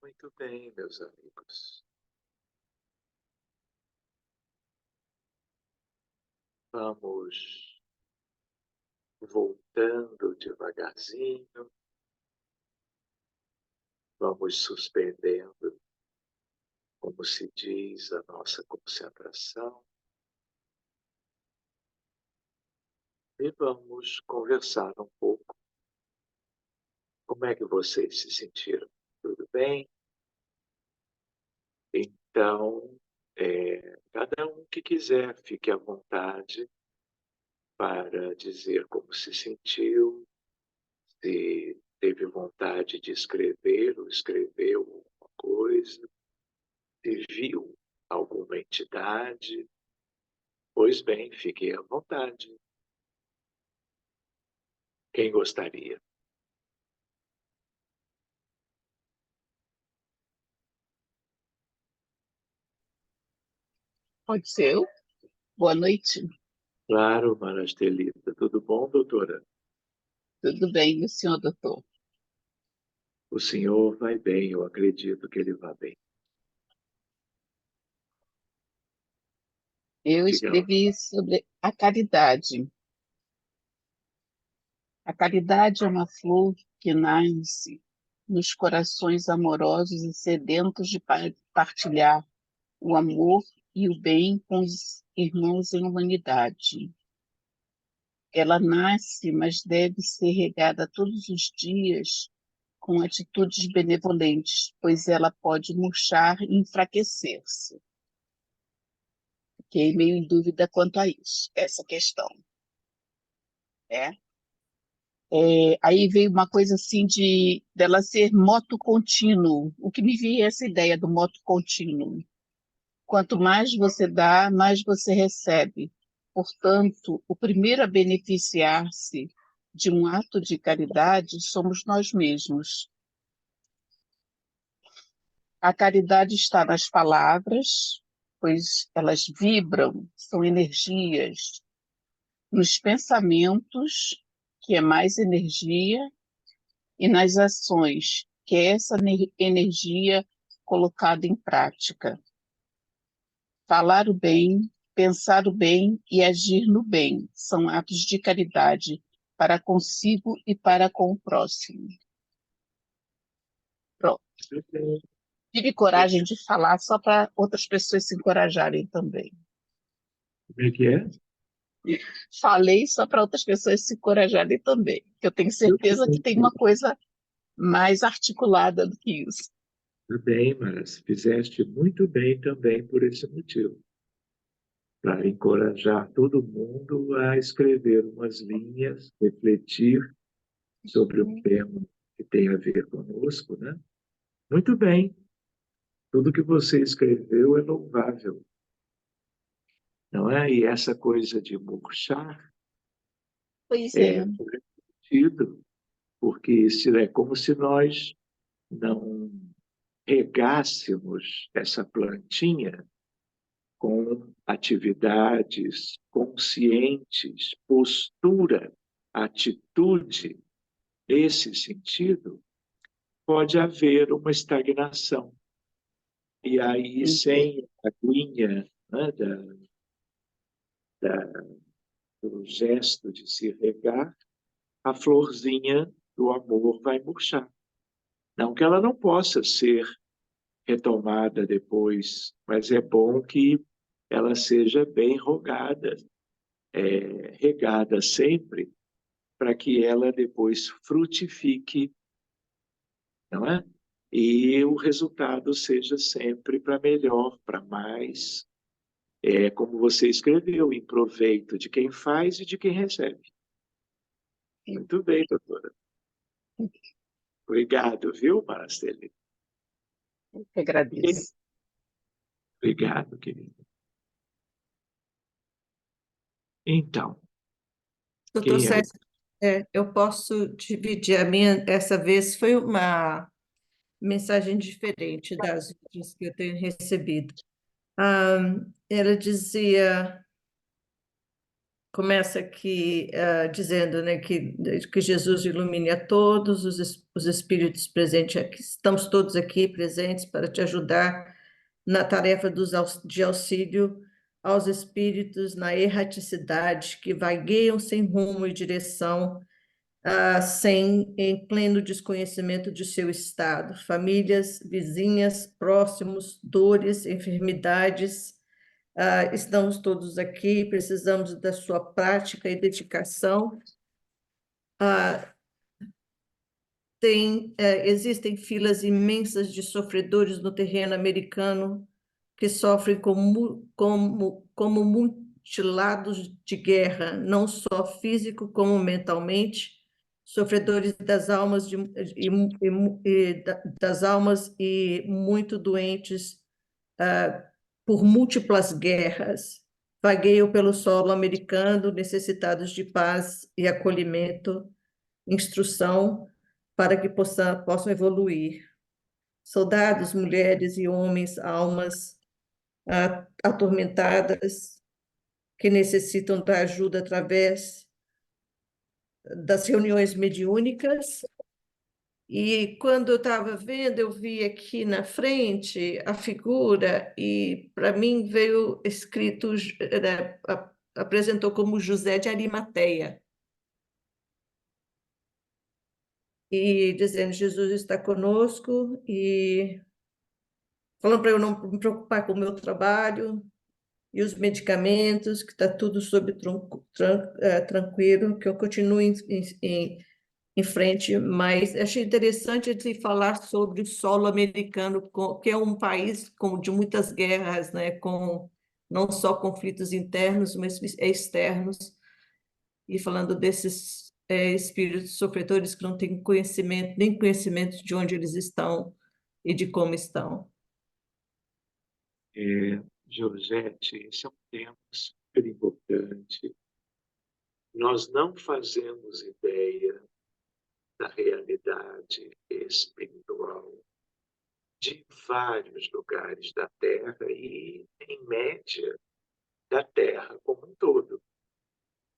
Muito bem, meus amigos. Vamos voltando devagarzinho, vamos suspendendo, como se diz, a nossa concentração e vamos conversar um pouco. Como é que vocês se sentiram? Tudo bem? Então, cada um que quiser, fique à vontade para dizer como se sentiu, se teve vontade de escrever ou escreveu alguma coisa, se viu alguma entidade. Pois bem, fiquem à vontade. Quem gostaria? Pode ser eu? Boa noite. Claro, Marastelita. Tudo bom, doutora? Tudo bem, e o senhor, doutor? O senhor vai bem, eu acredito que ele vá bem. Eu Diga lá. escrevi sobre a caridade. A caridade é uma flor que nasce nos corações amorosos e sedentos de partilhar o amor e o bem com os irmãos em humanidade. Ela nasce, mas deve ser regada todos os dias com atitudes benevolentes, pois ela pode murchar e enfraquecer-se. Fiquei meio em dúvida quanto a isso, essa questão. Né? Aí veio uma coisa assim dela ser moto contínuo. O que me veio é essa ideia do moto contínuo. Quanto mais você dá, mais você recebe. Portanto, o primeiro a beneficiar-se de um ato de caridade somos nós mesmos. A caridade está nas palavras, pois elas vibram, são energias, nos pensamentos, que é mais energia, e nas ações, que é essa energia colocada em prática. Falar o bem, pensar o bem e agir no bem são atos de caridade para consigo e para com o próximo. Pronto. Tive coragem de falar só para outras pessoas se encorajarem também. Como é que é? Falei só para outras pessoas se encorajarem também, que eu tenho certeza que tem uma coisa mais articulada do que isso. Tudo bem, mas fizeste muito bem também por esse motivo. Para encorajar todo mundo a escrever umas linhas, refletir sobre um tema que tem a ver conosco, né? Muito bem. Tudo que você escreveu é louvável, não é? E essa coisa de murchar Pois é é. sentido, porque é como se nós não regássemos essa plantinha com atividades conscientes, postura, atitude, esse sentido, pode haver uma estagnação. E aí, sem a aguinha, né, do gesto de se regar, a florzinha do amor vai murchar. Não que ela não possa ser retomada depois, mas é bom que ela seja bem regada sempre, para que ela depois frutifique, não é? E o resultado seja sempre para melhor, para mais, como você escreveu, em proveito de quem faz e de quem recebe. Muito bem, doutora. Obrigado, viu, Maraceli? Eu que agradeço. Obrigado, querido. Então, Doutor quem é? Sérgio, eu posso dividir a minha, essa vez foi uma mensagem diferente das outras que eu tenho recebido. Ela dizia, começa aqui dizendo, né, que Jesus ilumine a todos os espíritos presentes aqui. Estamos todos aqui presentes para te ajudar na tarefa de auxílio aos espíritos na erraticidade que vagueiam sem rumo e direção, em pleno desconhecimento de seu estado, famílias, vizinhas, próximos, dores, enfermidades. Estamos todos aqui, precisamos da sua prática e dedicação. Existem filas imensas de sofredores no terreno americano que sofrem como mutilados de guerra, não só físico como mentalmente, sofredores das almas e muito doentes por múltiplas guerras, vagueiam pelo solo americano, necessitados de paz e acolhimento, instrução, para que possam evoluir. Soldados, mulheres e homens, almas atormentadas, que necessitam da ajuda através das reuniões mediúnicas. E quando eu estava vendo, eu vi aqui na frente a figura, e para mim veio escrito, né, apresentou como José de Arimateia. E dizendo, Jesus está conosco, e falando para eu não me preocupar com o meu trabalho e os medicamentos, que está tudo tranquilo, que eu continue em frente, mas achei interessante de falar sobre o solo americano, que é um país de muitas guerras, né, com não só conflitos internos, mas externos, e falando desses espíritos sofredores que não têm conhecimento, nem conhecimento de onde eles estão e de como estão. Georgette, esse é um tema super importante. Nós não fazemos ideia da realidade espiritual de vários lugares da Terra e, em média, da Terra como um todo.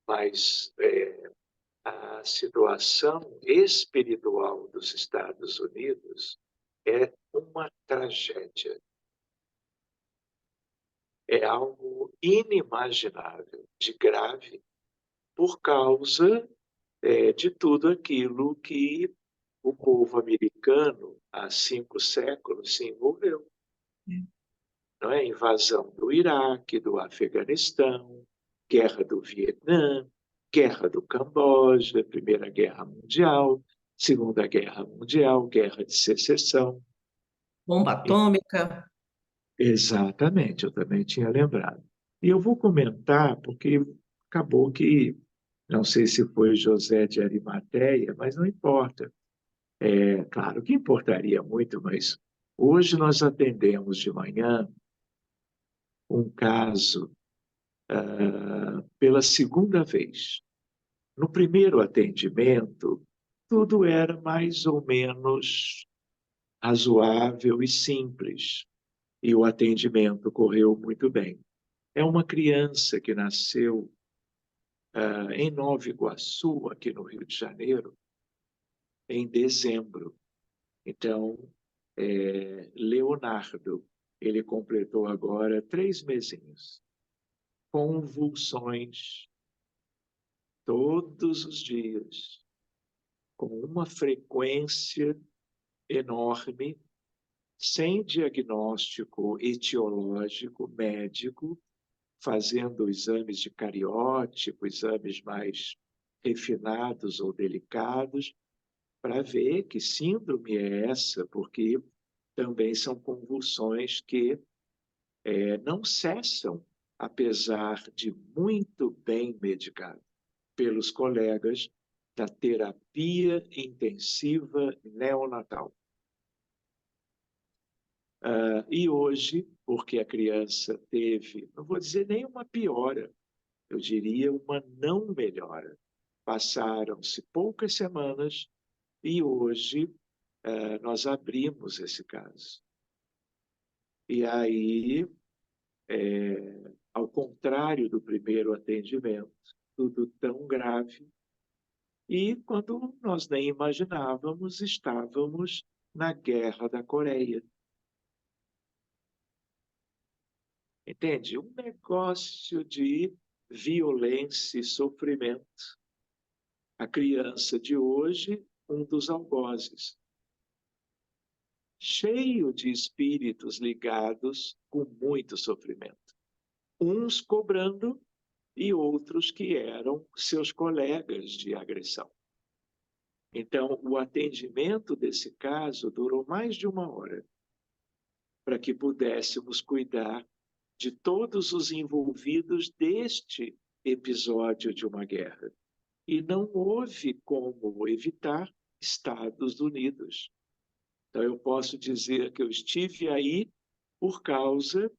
Mas a situação espiritual dos Estados Unidos é uma tragédia. É algo inimaginável, de grave, por causa de tudo aquilo que o povo americano, há 5 séculos, se envolveu. Não é? Invasão do Iraque, do Afeganistão, guerra do Vietnã, guerra do Camboja, Primeira Guerra Mundial, Segunda Guerra Mundial, Guerra de Secessão. Bomba atômica. Exatamente, eu também tinha lembrado. E eu vou comentar, porque acabou que, não sei se foi José de Arimateia, mas não importa. Claro que importaria muito, mas hoje nós atendemos de manhã um caso pela segunda vez. No primeiro atendimento, tudo era mais ou menos razoável e simples, e o atendimento correu muito bem. É uma criança que nasceu em Nova Iguaçu, aqui no Rio de Janeiro, em dezembro. Então, Leonardo, ele completou agora 3 mesinhos. Convulsões todos os dias, com uma frequência enorme, sem diagnóstico etiológico médico, fazendo exames de cariótipo, exames mais refinados ou delicados, para ver que síndrome é essa, porque também são convulsões que não cessam, apesar de muito bem medicado pelos colegas da terapia intensiva neonatal. E hoje, porque a criança teve, não vou dizer nem uma piora, eu diria uma não melhora. Passaram-se poucas semanas e hoje nós abrimos esse caso. E aí, ao contrário do primeiro atendimento, tudo tão grave. E quando nós nem imaginávamos, estávamos na Guerra da Coreia. Entende? Um negócio de violência e sofrimento. A criança de hoje, um dos algozes, cheio de espíritos ligados com muito sofrimento. Uns cobrando e outros que eram seus colegas de agressão. Então, o atendimento desse caso durou mais de 1 hora, para que pudéssemos cuidar de todos os envolvidos deste episódio de uma guerra. E não houve como evitar Estados Unidos. Então, eu posso dizer que eu estive aí por causa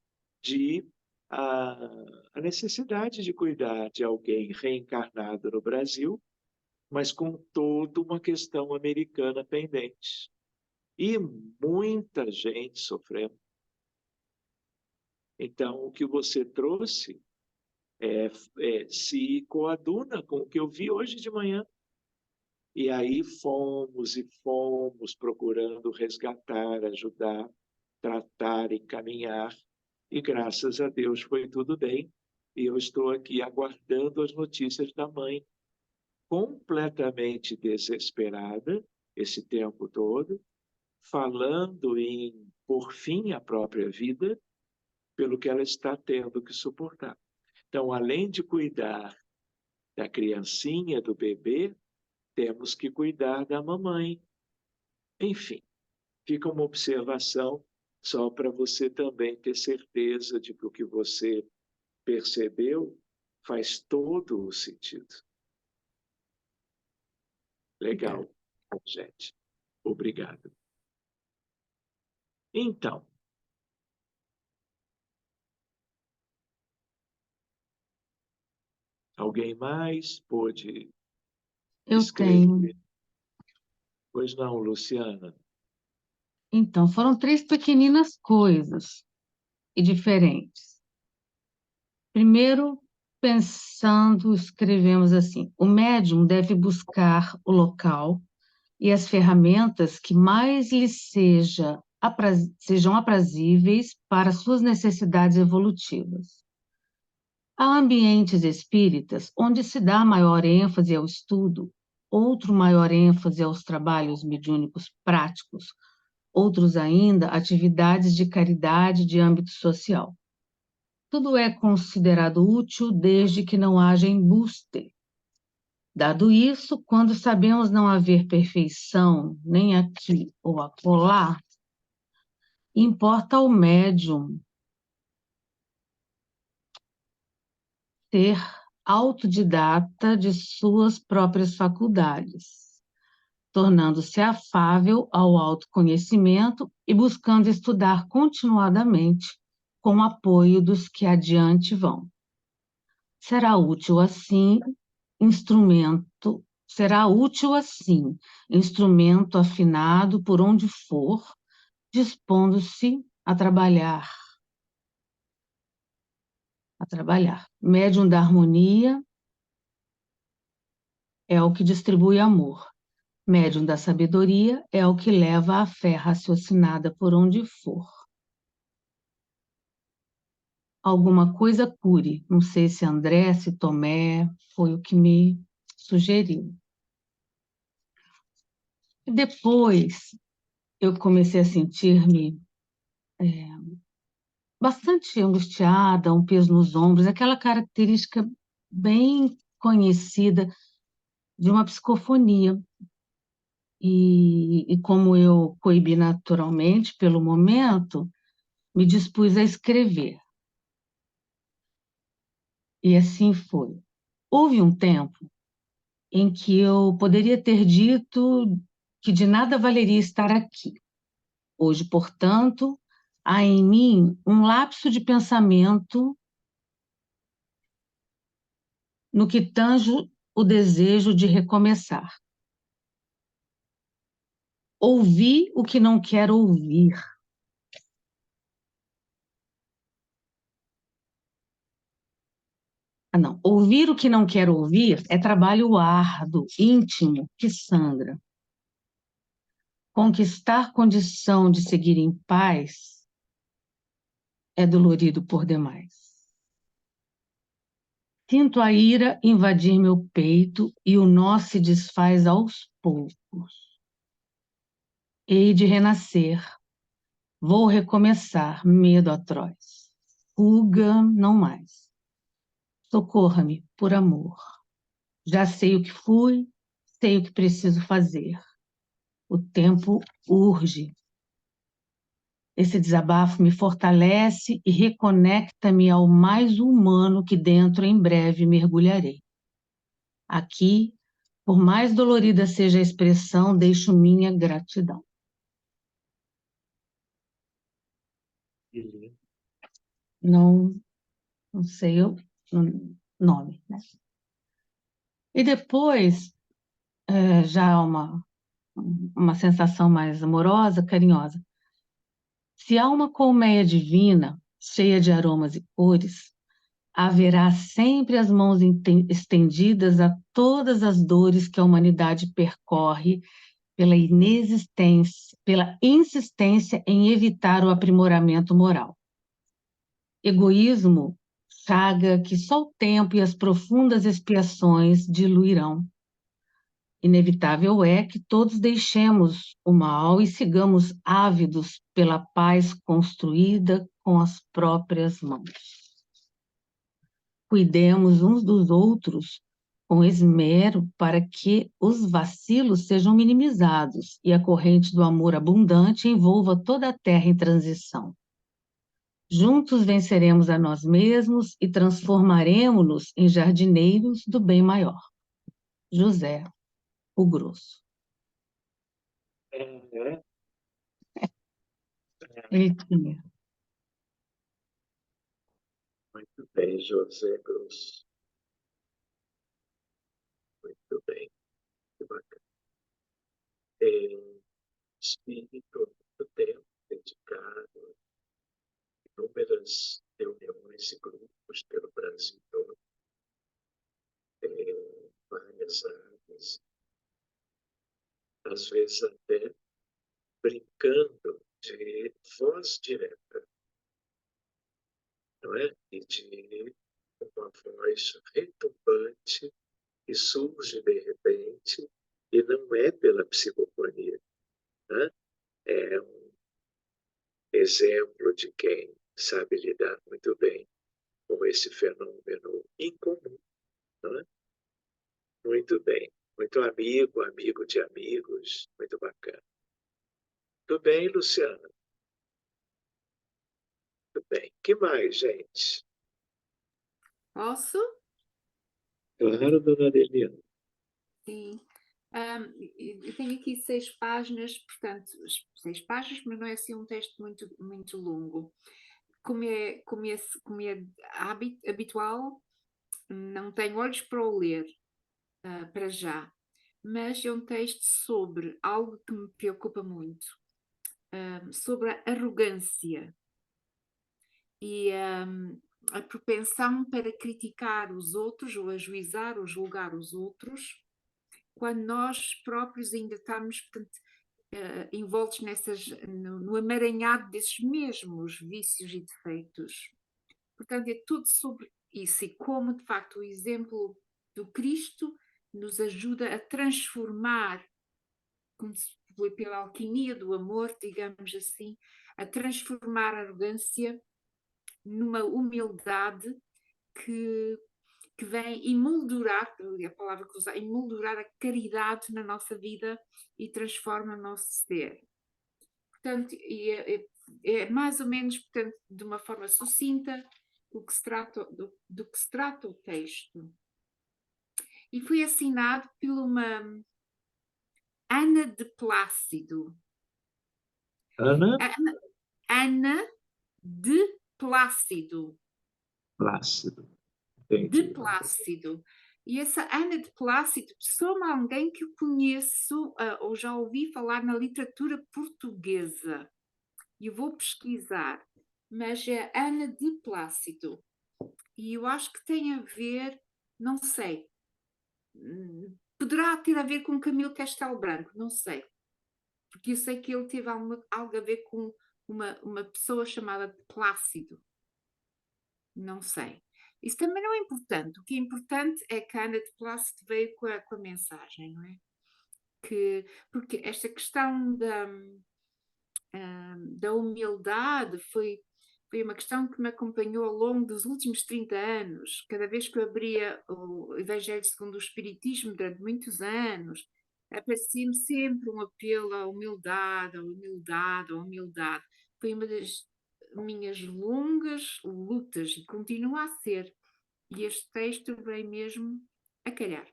de a necessidade de cuidar de alguém reencarnado no Brasil, mas com toda uma questão americana pendente. E muita gente sofrendo. Então, o que você trouxe se coaduna com o que eu vi hoje de manhã. E aí fomos procurando resgatar, ajudar, tratar, encaminhar. E graças a Deus foi tudo bem. E eu estou aqui aguardando as notícias da mãe, completamente desesperada esse tempo todo, falando em por fim a própria vida, pelo que ela está tendo que suportar. Então, além de cuidar da criancinha, do bebê, temos que cuidar da mamãe. Enfim, fica uma observação só para você também ter certeza de que o que você percebeu faz todo o sentido. Legal, gente. Obrigado. Então, alguém mais pôde Eu escrever? tenho. Pois não, Luciana. Então, foram 3 pequeninas coisas e diferentes. Primeiro, pensando, escrevemos assim: o médium deve buscar o local e as ferramentas que mais lhe sejam aprazíveis para suas necessidades evolutivas. Há ambientes espíritas onde se dá maior ênfase ao estudo, outro maior ênfase aos trabalhos mediúnicos práticos, outros ainda atividades de caridade de âmbito social. Tudo é considerado útil desde que não haja embuste. Dado isso, quando sabemos não haver perfeição nem aqui ou acolá, importa ao médium ser autodidata de suas próprias faculdades, tornando-se afável ao autoconhecimento e buscando estudar continuadamente com o apoio dos que adiante vão. Será útil assim, instrumento afinado por onde for, dispondo-se a trabalhar. Médium da harmonia é o que distribui amor. Médium da sabedoria é o que leva a fé raciocinada por onde for. Alguma coisa cure. Não sei se André, se Tomé, foi o que me sugeriu. Depois, eu comecei a sentir-me bastante angustiada, um peso nos ombros, aquela característica bem conhecida de uma psicofonia. E como eu coibi naturalmente pelo momento, me dispus a escrever. E assim foi. Houve um tempo em que eu poderia ter dito que de nada valeria estar aqui. Hoje, portanto, há em mim um lapso de pensamento no que tange o desejo de recomeçar. Ouvi o que não quero ouvir. Não. Ouvir o que não quero ouvir é trabalho árduo, íntimo, que sangra. Conquistar condição de seguir em paz é dolorido por demais. Sinto a ira invadir meu peito e o nó se desfaz aos poucos. Hei de renascer. Vou recomeçar, medo atroz. Fuga, não mais. Socorra-me, por amor. Já sei o que fui, sei o que preciso fazer. O tempo urge. Esse desabafo me fortalece e reconecta-me ao mais humano que dentro em breve mergulharei. Aqui, por mais dolorida seja a expressão, deixo minha gratidão. Que lindo. Não sei o nome, né? E depois, já uma sensação mais amorosa, carinhosa. Se há uma colmeia divina, cheia de aromas e cores, haverá sempre as mãos estendidas a todas as dores que a humanidade percorre pela insistência em evitar o aprimoramento moral. Egoísmo, chaga que só o tempo e as profundas expiações diluirão. Inevitável é que todos deixemos o mal e sigamos ávidos pela paz construída com as próprias mãos. Cuidemos uns dos outros com esmero para que os vacilos sejam minimizados e a corrente do amor abundante envolva toda a terra em transição. Juntos venceremos a nós mesmos e transformaremos-nos em jardineiros do bem maior. José, o Grosso. É, Ele tinha. muito bem, José Grosso. Muito bem. Que bacana. Espírito, muito tempo dedicado, inúmeras reuniões e grupos pelo Brasil todo, várias áreas, às vezes até brincando de voz direta, não é? E de uma voz retumbante que surge de repente e não é pela psicofonia, né? É um exemplo de quem sabe lidar muito bem com esse fenômeno incomum, não é? Muito bem, muito amigo, amigo de amigos, muito bacana. Tudo bem, Luciana? Tudo bem. Que mais, gente? Posso? Claro, dona Adeliana. Sim. Eu tenho aqui 6 páginas, portanto, 6 páginas, mas não é assim um texto muito longo. Como é habitual, não tenho olhos para o ler, para já, mas é um texto sobre algo que me preocupa muito, sobre a arrogância e a propensão para criticar os outros, ou ajuizar ou julgar os outros, quando nós próprios ainda estamos, portanto, envoltos no emaranhado desses mesmos vícios e defeitos. Portanto, é tudo sobre isso e como, de facto, o exemplo do Cristo nos ajuda a transformar, como se foi pela alquimia do amor, digamos assim, a transformar a arrogância numa humildade que vem emoldurar, a palavra que usar, emoldurar a caridade na nossa vida e transforma o nosso ser. Portanto, é mais ou menos, portanto, de uma forma sucinta do que se trata o texto. E foi assinado por uma Ana de Plácido. Ana Ana de Plácido. Plácido. Entendi. De Plácido. E essa Ana de Plácido soma alguém que eu conheço ou já ouvi falar na literatura portuguesa. E eu vou pesquisar. Mas é Ana de Plácido. E eu acho que tem a ver, não sei, poderá ter a ver com Camilo Castelo Branco, não sei. Porque eu sei que ele teve algo a ver com uma pessoa chamada Plácido. Não sei. Isso também não é importante. O que é importante é que a Ana de Plácido veio com a mensagem, não é? Porque esta questão da humildade foi uma questão que me acompanhou ao longo dos últimos 30 anos. Cada vez que eu abria o Evangelho segundo o Espiritismo, durante muitos anos, aparecia-me sempre um apelo à humildade, à humildade, à humildade. Foi uma das minhas longas lutas e continua a ser. E este texto veio mesmo a calhar.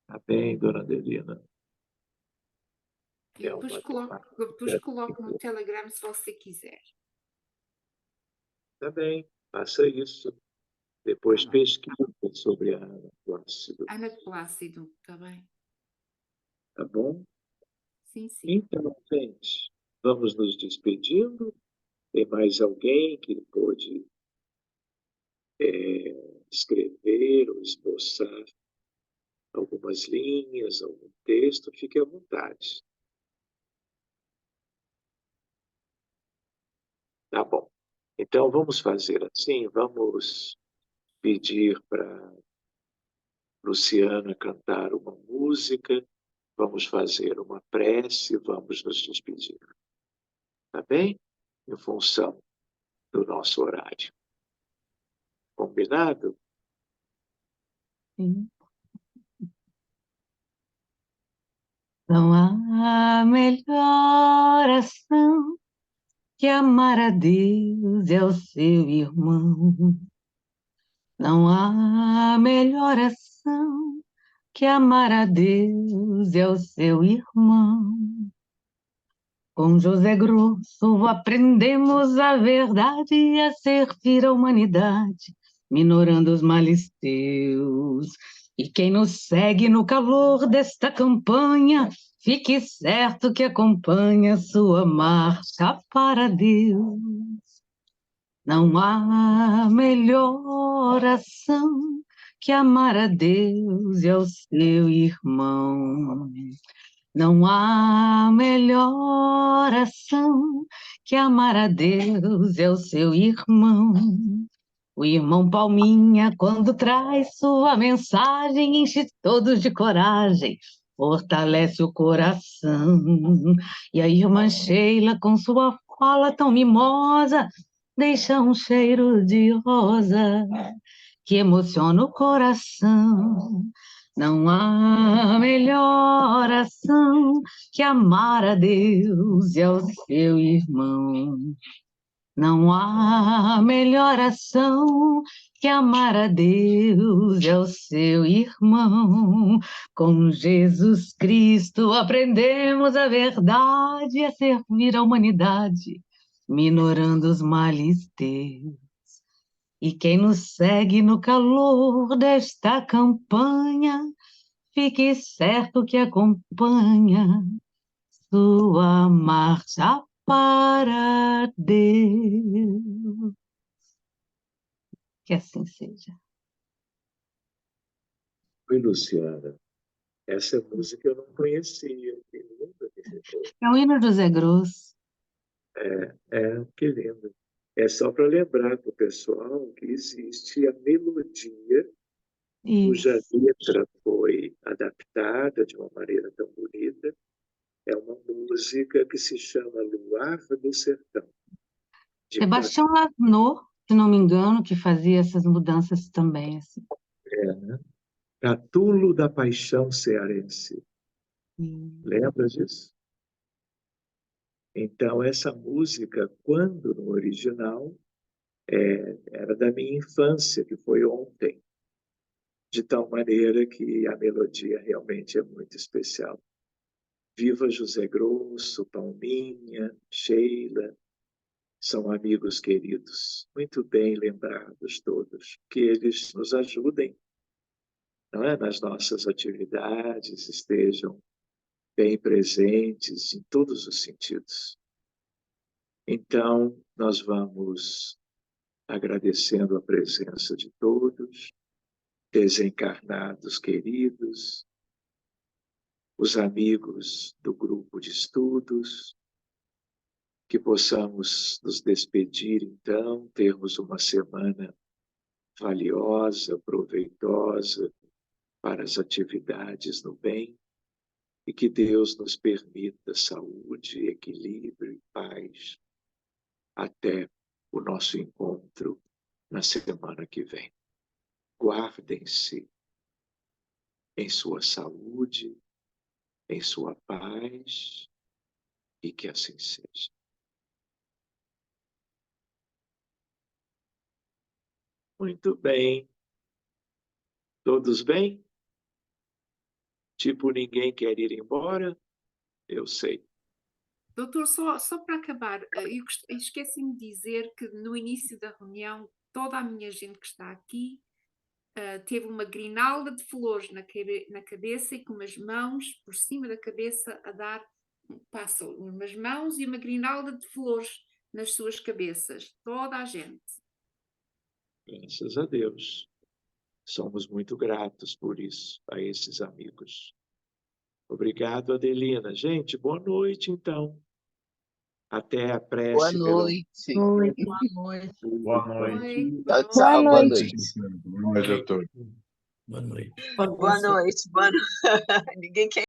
Tá bem, dona Adelina. E É uma depois coloco no Telegram se você quiser. Tá bem, faça isso. Depois pesquisa sobre a Ana Plácido, Ana de Plácido, está bem? tá bom? Sim, sim. Então, gente, vamos nos despedindo. Tem mais alguém que pôde escrever ou esboçar algumas linhas, algum texto? Fique à vontade. Tá bom. Então, vamos fazer assim, vamos pedir para Luciana cantar uma música, vamos fazer uma prece, vamos nos despedir. Tá bem? Em função do nosso horário. Combinado? Sim. Não há melhor ação que amar a Deus e ao seu irmão. Não há melhor ação que amar a Deus e ao seu irmão. Com José Grosso aprendemos a verdade e a servir a humanidade, minorando os males teus. E quem nos segue no calor desta campanha, fique certo que acompanha sua marcha para Deus. Não há melhor ação que amar a Deus e ao seu irmão. Não há melhor ação que amar a Deus e ao seu irmão. O irmão Palminha, quando traz sua mensagem, enche todos de coragem, fortalece o coração. E a irmã Sheila, com sua fala tão mimosa, deixa um cheiro de rosa que emociona o coração. Não há melhor ação que amar a Deus e ao seu irmão. Não há melhor ação que amar a Deus e ao seu irmão. Com Jesus Cristo aprendemos a verdade e a servir a humanidade, minorando os males teus. E quem nos segue no calor desta campanha, fique certo que acompanha sua marcha para Deus. Que assim seja. Oi, Luciana. Essa música eu não conhecia. Que linda que ficou. É o hino do Zé Grosso. Que lindo. É só para lembrar para o pessoal que existe a melodia cuja Isso. letra foi adaptada de uma maneira tão bonita. É uma música que se chama Luar do Sertão. Sebastião Lasnaux, se não me engano, que fazia essas mudanças também. Assim. Né? Catulo da Paixão Cearense. Lembra disso? Então, essa música, quando no original, era da minha infância, que foi ontem, de tal maneira que a melodia realmente é muito especial. Viva José Grosso, Palminha, Sheila, são amigos queridos, muito bem lembrados todos, que eles nos ajudem, não é? Nas nossas atividades, estejam bem presentes em todos os sentidos. Então, nós vamos agradecendo a presença de todos, desencarnados queridos, os amigos do grupo de estudos, que possamos nos despedir, então, termos uma semana valiosa, proveitosa para as atividades no bem, e que Deus nos permita saúde, equilíbrio e paz até o nosso encontro na semana que vem. Guardem-se em sua saúde, em sua paz, e que assim seja. Muito bem. Todos bem? Tipo, ninguém quer ir embora? Eu sei. Doutor, só para acabar, eu esqueci-me de dizer que no início da reunião, toda a minha gente que está aqui teve uma grinalda de flores na cabeça e com umas mãos por cima da cabeça a dar, passam umas mãos e uma grinalda de flores nas suas cabeças. Toda a gente. Graças a Deus. Somos muito gratos por isso, a esses amigos. Obrigado, Adelina. Gente, boa noite, então. Até a Boa prece pelo... noite. Oi. Boa noite. Boa noite. Oi, Tchau, boa tchau. Boa noite. noite. Boa noite, doutor. Boa noite. Boa noite. Boa noite. Ninguém quer